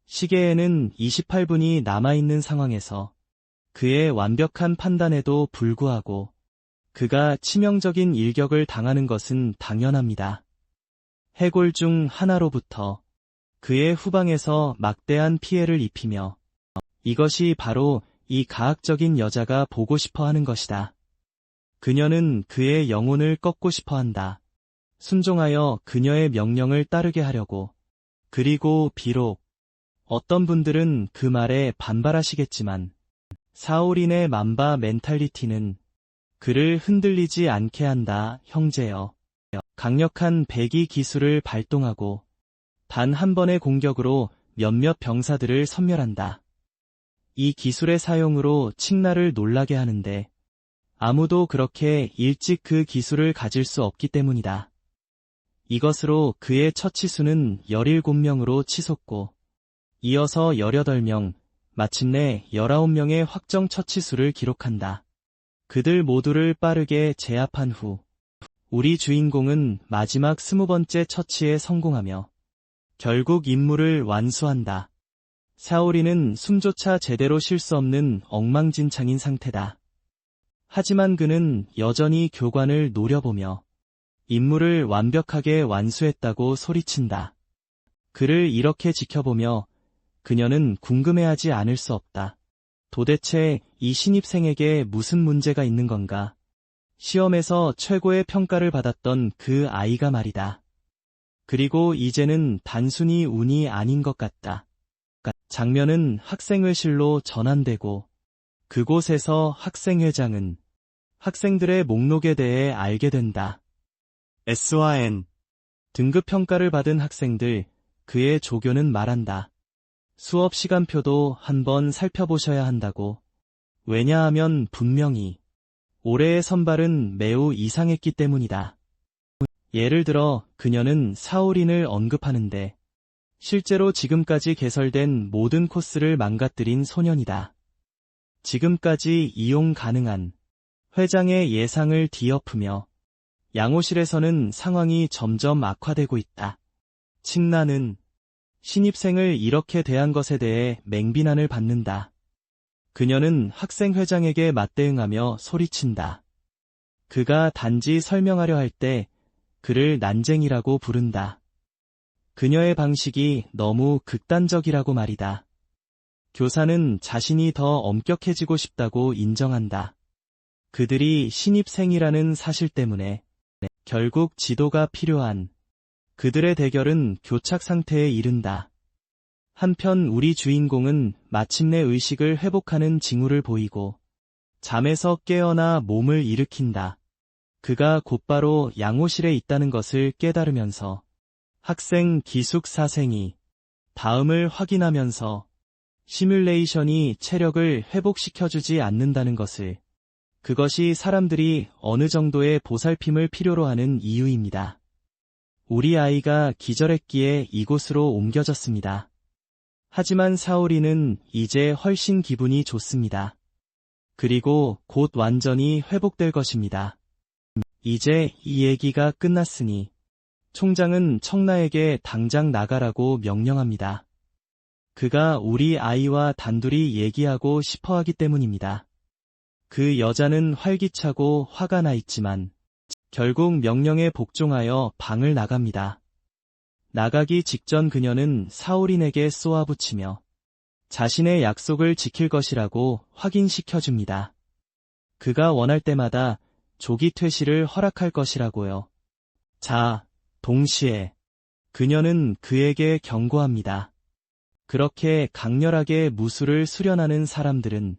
시계에는 28분이 남아있는 상황에서 그의 완벽한 판단에도 불구하고 그가 치명적인 일격을 당하는 것은 당연합니다. 해골 중 하나로부터 그의 후방에서 막대한 피해를 입히며 이것이 바로 이 가학적인 여자가 보고 싶어 하는 것이다. 그녀는 그의 영혼을 꺾고 싶어 한다. 순종하여 그녀의 명령을 따르게 하려고. 그리고 비록 어떤 분들은 그 말에 반발하시겠지만 사오린의 맘바 멘탈리티는 그를 흔들리지 않게 한다, 형제여. 강력한 배기 기술을 발동하고 단 한 번의 공격으로 몇몇 병사들을 섬멸한다. 이 기술의 사용으로 칭나를 놀라게 하는데 아무도 그렇게 일찍 그 기술을 가질 수 없기 때문이다. 이것으로 그의 처치수는 17명으로 치솟고 이어서 18명, 마침내 19명의 확정 처치수를 기록한다. 그들 모두를 빠르게 제압한 후 우리 주인공은 마지막 20번째 처치에 성공하며 결국 임무를 완수한다. 사오리는 숨조차 제대로 쉴 수 없는 엉망진창인 상태다. 하지만 그는 여전히 교관을 노려보며 임무를 완벽하게 완수했다고 소리친다. 그를 이렇게 지켜보며 그녀는 궁금해하지 않을 수 없다. 도대체 이 신입생에게 무슨 문제가 있는 건가? 시험에서 최고의 평가를 받았던 그 아이가 말이다. 그리고 이제는 단순히 운이 아닌 것 같다. 장면은 학생회실로 전환되고 그곳에서 학생회장은 학생들의 목록에 대해 알게 된다. S와 N 등급 평가를 받은 학생들, 그의 조교는 말한다. 수업 시간표도 한번 살펴보셔야 한다고. 왜냐하면 분명히 올해의 선발은 매우 이상했기 때문이다. 예를 들어 그녀는 사오린을 언급하는데 실제로 지금까지 개설된 모든 코스를 망가뜨린 소년이다. 지금까지 이용 가능한 회장의 예상을 뒤엎으며 양호실에서는 상황이 점점 악화되고 있다. 칭나는 신입생을 이렇게 대한 것에 대해 맹비난을 받는다. 그녀는 학생회장에게 맞대응하며 소리친다. 그가 단지 설명하려 할 때 그를 난쟁이라고 부른다. 그녀의 방식이 너무 극단적이라고 말이다. 교사는 자신이 더 엄격해지고 싶다고 인정한다. 그들이 신입생이라는 사실 때문에 결국 지도가 필요한 그들의 대결은 교착 상태에 이른다. 한편 우리 주인공은 마침내 의식을 회복하는 징후를 보이고 잠에서 깨어나 몸을 일으킨다. 그가 곧바로 양호실에 있다는 것을 깨달으면서 학생 기숙사생이 다음을 확인하면서 시뮬레이션이 체력을 회복시켜주지 않는다는 것을, 그것이 사람들이 어느 정도의 보살핌을 필요로 하는 이유입니다. 우리 아이가 기절했기에 이곳으로 옮겨졌습니다. 하지만 사오리는 이제 훨씬 기분이 좋습니다. 그리고 곧 완전히 회복될 것입니다. 이제 이 얘기가 끝났으니 총장은 청라에게 당장 나가라고 명령합니다. 그가 우리 아이와 단둘이 얘기하고 싶어 하기 때문입니다. 그 여자는 활기차고 화가 나 있지만 결국 명령에 복종하여 방을 나갑니다. 나가기 직전 그녀는 사오린에게 쏘아붙이며 자신의 약속을 지킬 것이라고 확인시켜줍니다. 그가 원할 때마다 조기 퇴실을 허락할 것이라고요. 자, 동시에 그녀는 그에게 경고합니다. 그렇게 강렬하게 무술을 수련하는 사람들은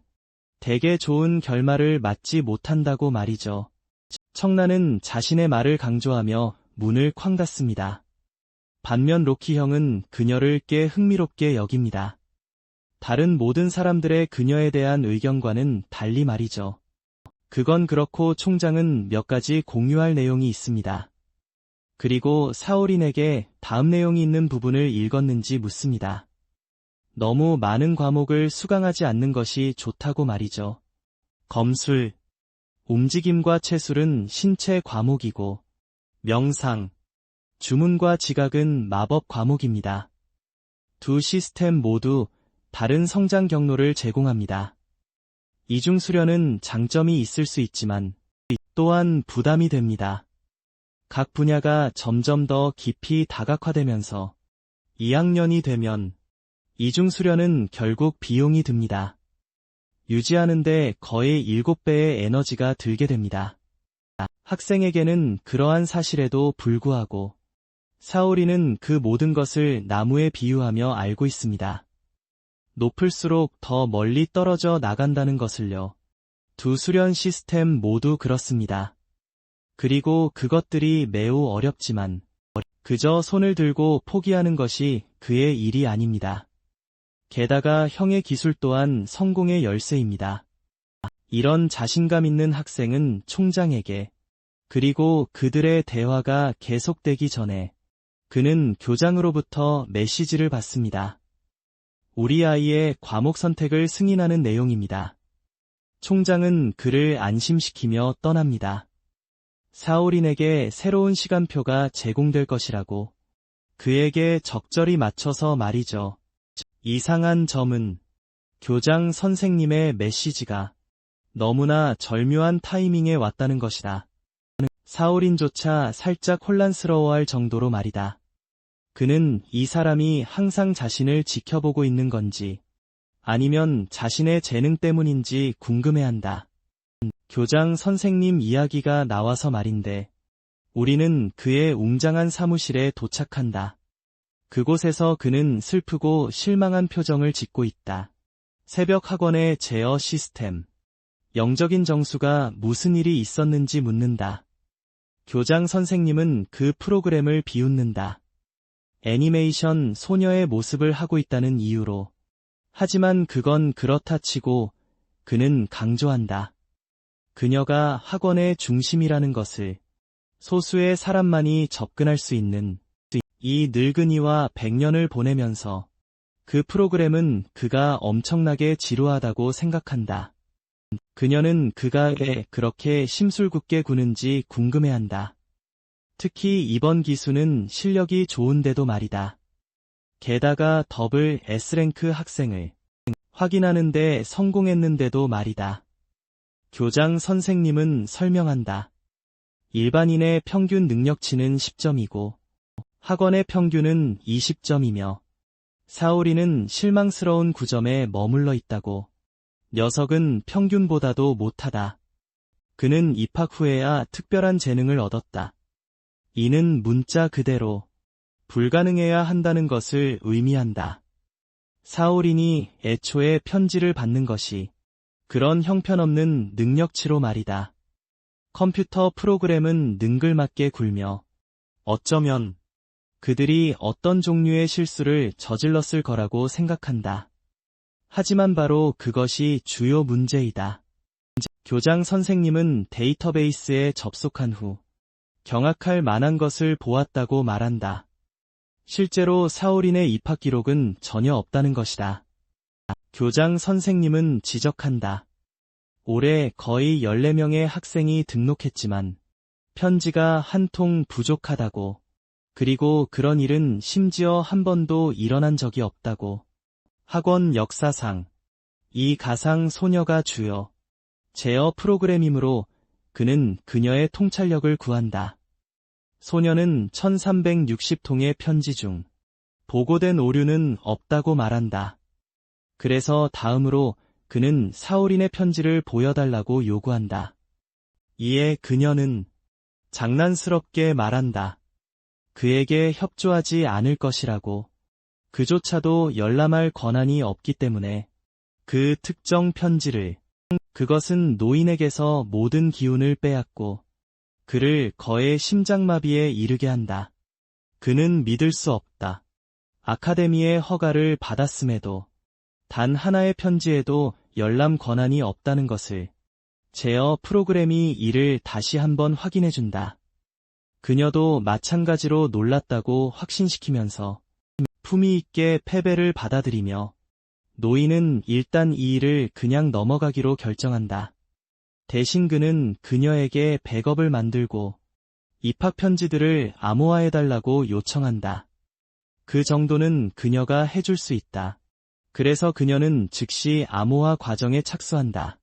대개 좋은 결말을 맞지 못한다고 말이죠. 청라는 자신의 말을 강조하며 문을 쾅 닫습니다. 반면 로키 형은 그녀를 꽤 흥미롭게 여깁니다. 다른 모든 사람들의 그녀에 대한 의견과는 달리 말이죠. 그건 그렇고 총장은 몇 가지 공유할 내용이 있습니다. 그리고 사오린에게 다음 내용이 있는 부분을 읽었는지 묻습니다. 너무 많은 과목을 수강하지 않는 것이 좋다고 말이죠. 검술, 움직임과 체술은 신체 과목이고 명상, 주문과 지각은 마법 과목입니다. 두 시스템 모두 다른 성장 경로를 제공합니다. 이중 수련은 장점이 있을 수 있지만 또한 부담이 됩니다. 각 분야가 점점 더 깊이 다각화되면서 2학년이 되면 이중 수련은 결국 비용이 듭니다. 유지하는데 거의 7배의 에너지가 들게 됩니다. 학생에게는 그러한 사실에도 불구하고 사오리는 그 모든 것을 나무에 비유하며 알고 있습니다. 높을수록 더 멀리 떨어져 나간다는 것을요. 두 수련 시스템 모두 그렇습니다. 그리고 그것들이 매우 어렵지만 그저 손을 들고 포기하는 것이 그의 일이 아닙니다. 게다가 형의 기술 또한 성공의 열쇠입니다. 이런 자신감 있는 학생은 총장에게, 그리고 그들의 대화가 계속되기 전에 그는 교장으로부터 메시지를 받습니다. 우리 아이의 과목 선택을 승인하는 내용입니다. 총장은 그를 안심시키며 떠납니다. 사오린에게 새로운 시간표가 제공될 것이라고, 그에게 적절히 맞춰서 말이죠. 이상한 점은 교장 선생님의 메시지가 너무나 절묘한 타이밍에 왔다는 것이다. 사오린조차 살짝 혼란스러워할 정도로 말이다. 그는 이 사람이 항상 자신을 지켜보고 있는 건지 아니면 자신의 재능 때문인지 궁금해한다. 교장 선생님 이야기가 나와서 말인데 우리는 그의 웅장한 사무실에 도착한다. 그곳에서 그는 슬프고 실망한 표정을 짓고 있다. 새벽 학원의 제어 시스템. 영적인 정수가 무슨 일이 있었는지 묻는다. 교장 선생님은 그 프로그램을 비웃는다. 애니메이션 소녀의 모습을 하고 있다는 이유로. 하지만 그건 그렇다 치고 그는 강조한다. 그녀가 학원의 중심이라는 것을, 소수의 사람만이 접근할 수 있는 이 늙은이와 100년을 보내면서 그 프로그램은 그가 엄청나게 지루하다고 생각한다. 그녀는 그가 왜 그렇게 심술궂게 구는지 궁금해한다. 특히 이번 기수는 실력이 좋은데도 말이다. 게다가 더블 S랭크 학생을 확인하는데 성공했는데도 말이다. 교장 선생님은 설명한다. 일반인의 평균 능력치는 10점이고 학원의 평균은 20점이며 사오리는 실망스러운 9점에 머물러 있다고. 녀석은 평균보다도 못하다. 그는 입학 후에야 특별한 재능을 얻었다. 이는 문자 그대로 불가능해야 한다는 것을 의미한다. 사오린이 애초에 편지를 받는 것이 그런 형편없는 능력치로 말이다. 컴퓨터 프로그램은 능글맞게 굴며 어쩌면 그들이 어떤 종류의 실수를 저질렀을 거라고 생각한다. 하지만 바로 그것이 주요 문제이다. 교장 선생님은 데이터베이스에 접속한 후 경악할 만한 것을 보았다고 말한다. 실제로 사오린의 입학 기록은 전혀 없다는 것이다. 교장 선생님은 지적한다. 올해 거의 14명의 학생이 등록했지만 편지가 한 통 부족하다고. 그리고 그런 일은 심지어 한 번도 일어난 적이 없다고. 학원 역사상 이 가상 소녀가 주요 제어 프로그램이므로 그는 그녀의 통찰력을 구한다. 소녀는 1360통의 편지 중 보고된 오류는 없다고 말한다. 그래서 다음으로 그는 사오린의 편지를 보여달라고 요구한다. 이에 그녀는 장난스럽게 말한다. 그에게 협조하지 않을 것이라고. 그조차도 열람할 권한이 없기 때문에 그 특정 편지를 그것은 노인에게서 모든 기운을 빼앗고 그를 거의 심장마비에 이르게 한다. 그는 믿을 수 없다. 아카데미의 허가를 받았음에도 단 하나의 편지에도 열람 권한이 없다는 것을 제어 프로그램이 이를 다시 한번 확인해준다. 그녀도 마찬가지로 놀랐다고 확신시키면서 품위 있게 패배를 받아들이며 노인은 일단 이 일을 그냥 넘어가기로 결정한다. 대신 그는 그녀에게 백업을 만들고 입학 편지들을 암호화해달라고 요청한다. 그 정도는 그녀가 해줄 수 있다. 그래서 그녀는 즉시 암호화 과정에 착수한다.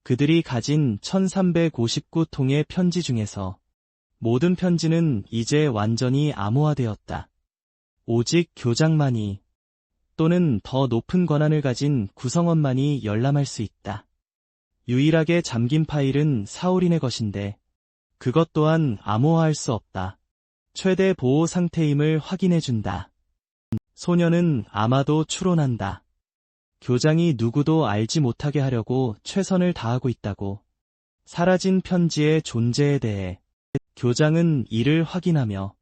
그들이 가진 1359통의 편지 중에서 모든 편지는 이제 완전히 암호화되었다. 오직 교장만이 또는 더 높은 권한을 가진 구성원만이 열람할 수 있다. 유일하게 잠긴 파일은 사오린의 것인데 그것 또한 암호화할 수 없다. 최대 보호 상태임을 확인해준다. 소녀는 아마도 추론한다. 교장이 누구도 알지 못하게 하려고 최선을 다하고 있다고. 사라진 편지의 존재에 대해 교장은 이를 확인하며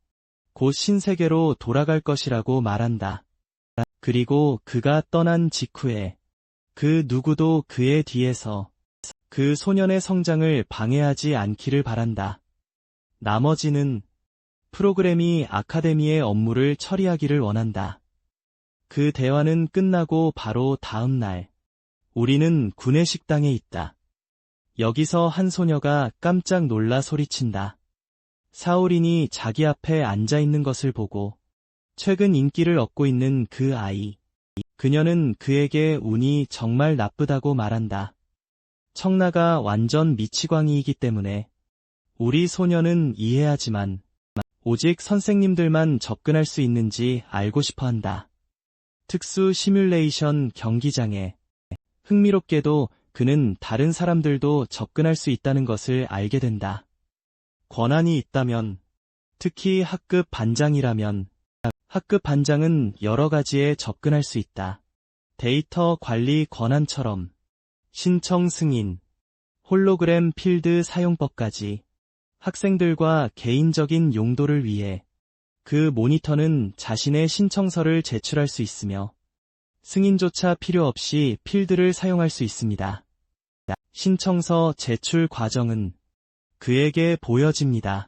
곧 신세계로 돌아갈 것이라고 말한다. 그리고 그가 떠난 직후에 그 누구도 그의 뒤에서 그 소년의 성장을 방해하지 않기를 바란다. 나머지는 프로그램이 아카데미의 업무를 처리하기를 원한다. 그 대화는 끝나고 바로 다음 날 우리는 구내식당에 있다. 여기서 한 소녀가 깜짝 놀라 소리친다. 사오린이 자기 앞에 앉아있는 것을 보고 최근 인기를 얻고 있는 그 아이. 그녀는 그에게 운이 정말 나쁘다고 말한다. 청나가 완전 미치광이이기 때문에 우리 소녀는 이해하지만 오직 선생님들만 접근할 수 있는지 알고 싶어 한다. 특수 시뮬레이션 경기장에 흥미롭게도 그는 다른 사람들도 접근할 수 있다는 것을 알게 된다. 권한이 있다면, 특히 학급 반장이라면, 학급 반장은 여러 가지에 접근할 수 있다. 데이터 관리 권한처럼 신청 승인, 홀로그램 필드 사용법까지 학생들과 개인적인 용도를 위해 그 모니터는 자신의 신청서를 제출할 수 있으며 승인조차 필요 없이 필드를 사용할 수 있습니다. 신청서 제출 과정은 그에게 보여집니다.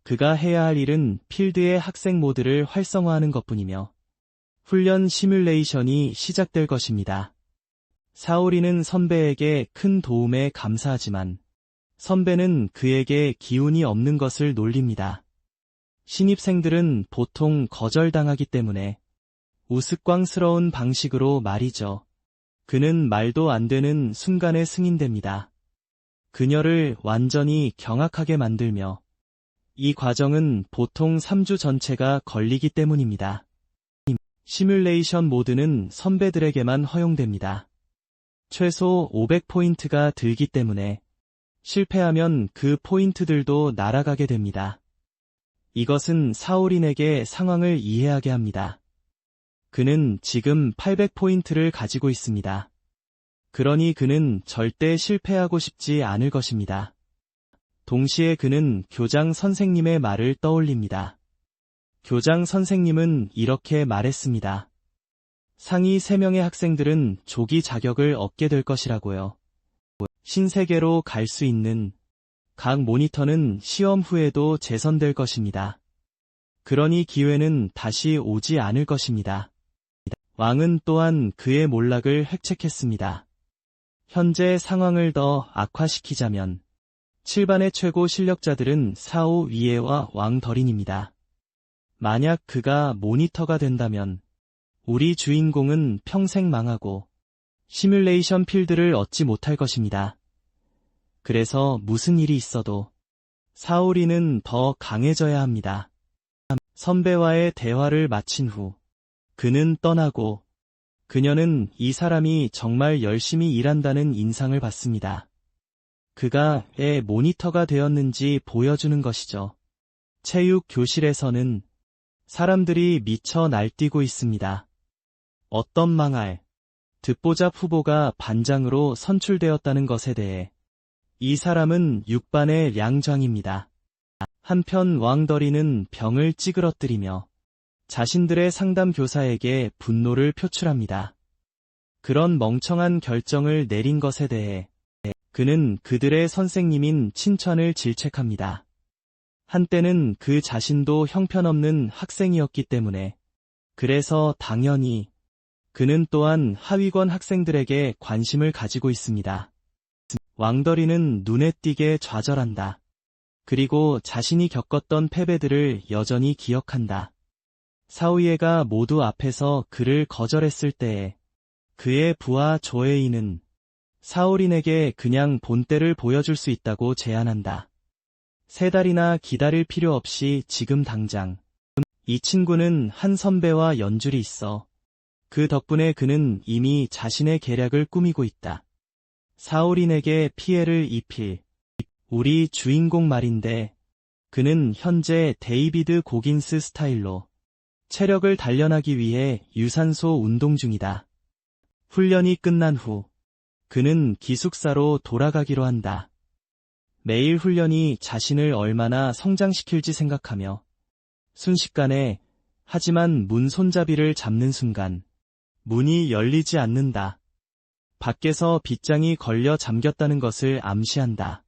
그가 해야 할 일은 필드의 학생 모드를 활성화하는 것뿐이며 훈련 시뮬레이션이 시작될 것입니다. 사오리는 선배에게 큰 도움에 감사하지만 선배는 그에게 기운이 없는 것을 놀립니다. 신입생들은 보통 거절당하기 때문에 우스꽝스러운 방식으로 말이죠. 그는 말도 안 되는 순간에 승인됩니다. 그녀를 완전히 경악하게 만들며 이 과정은 보통 3주 전체가 걸리기 때문입니다. 시뮬레이션 모드는 선배들에게만 허용됩니다. 최소 500포인트가 들기 때문에 실패하면 그 포인트들도 날아가게 됩니다. 이것은 사오린에게 상황을 이해하게 합니다. 그는 지금 800포인트를 가지고 있습니다. 그러니 그는 절대 실패하고 싶지 않을 것입니다. 동시에 그는 교장 선생님의 말을 떠올립니다. 교장 선생님은 이렇게 말했습니다. 상위 3명의 학생들은 조기 자격을 얻게 될 것이라고요. 신세계로 갈 수 있는 각 모니터는 시험 후에도 재선될 것입니다. 그러니 기회는 다시 오지 않을 것입니다. 왕은 또한 그의 몰락을 획책했습니다. 현재 상황을 더 악화시키자면 7반의 최고 실력자들은 사오 위에와 왕 더린입니다. 만약 그가 모니터가 된다면 우리 주인공은 평생 망하고 시뮬레이션 필드를 얻지 못할 것입니다. 그래서 무슨 일이 있어도 사오린은 더 강해져야 합니다. 선배와의 대화를 마친 후 그는 떠나고 그녀는 이 사람이 정말 열심히 일한다는 인상을 받습니다. 그가 왜 모니터가 되었는지 보여주는 것이죠. 체육 교실에서는 사람들이 미쳐 날뛰고 있습니다. 어떤 망할 듣보잡 후보가 반장으로 선출되었다는 것에 대해 이 사람은 6반의 량장입니다. 한편 왕더리는 병을 찌그러뜨리며 자신들의 상담 교사에게 분노를 표출합니다. 그런 멍청한 결정을 내린 것에 대해 그는 그들의 선생님인 친천을 질책합니다. 한때는 그 자신도 형편없는 학생이었기 때문에 그래서 당연히 그는 또한 하위권 학생들에게 관심을 가지고 있습니다. 왕더리는 눈에 띄게 좌절한다. 그리고 자신이 겪었던 패배들을 여전히 기억한다. 사오이에가 모두 앞에서 그를 거절했을 때에 그의 부하 조에이는 사오린에게 그냥 본때를 보여줄 수 있다고 제안한다. 3달이나 기다릴 필요 없이 지금 당장. 이 친구는 한 선배와 연줄이 있어. 그 덕분에 그는 이미 자신의 계략을 꾸미고 있다. 사오린에게 피해를 입힐 우리 주인공 말인데 그는 현재 데이비드 고긴스 스타일로 체력을 단련하기 위해 유산소 운동 중이다. 훈련이 끝난 후 그는 기숙사로 돌아가기로 한다. 매일 훈련이 자신을 얼마나 성장시킬지 생각하며 순식간에 하지만 문 손잡이를 잡는 순간 문이 열리지 않는다. 밖에서 빗장이 걸려 잠겼다는 것을 암시한다.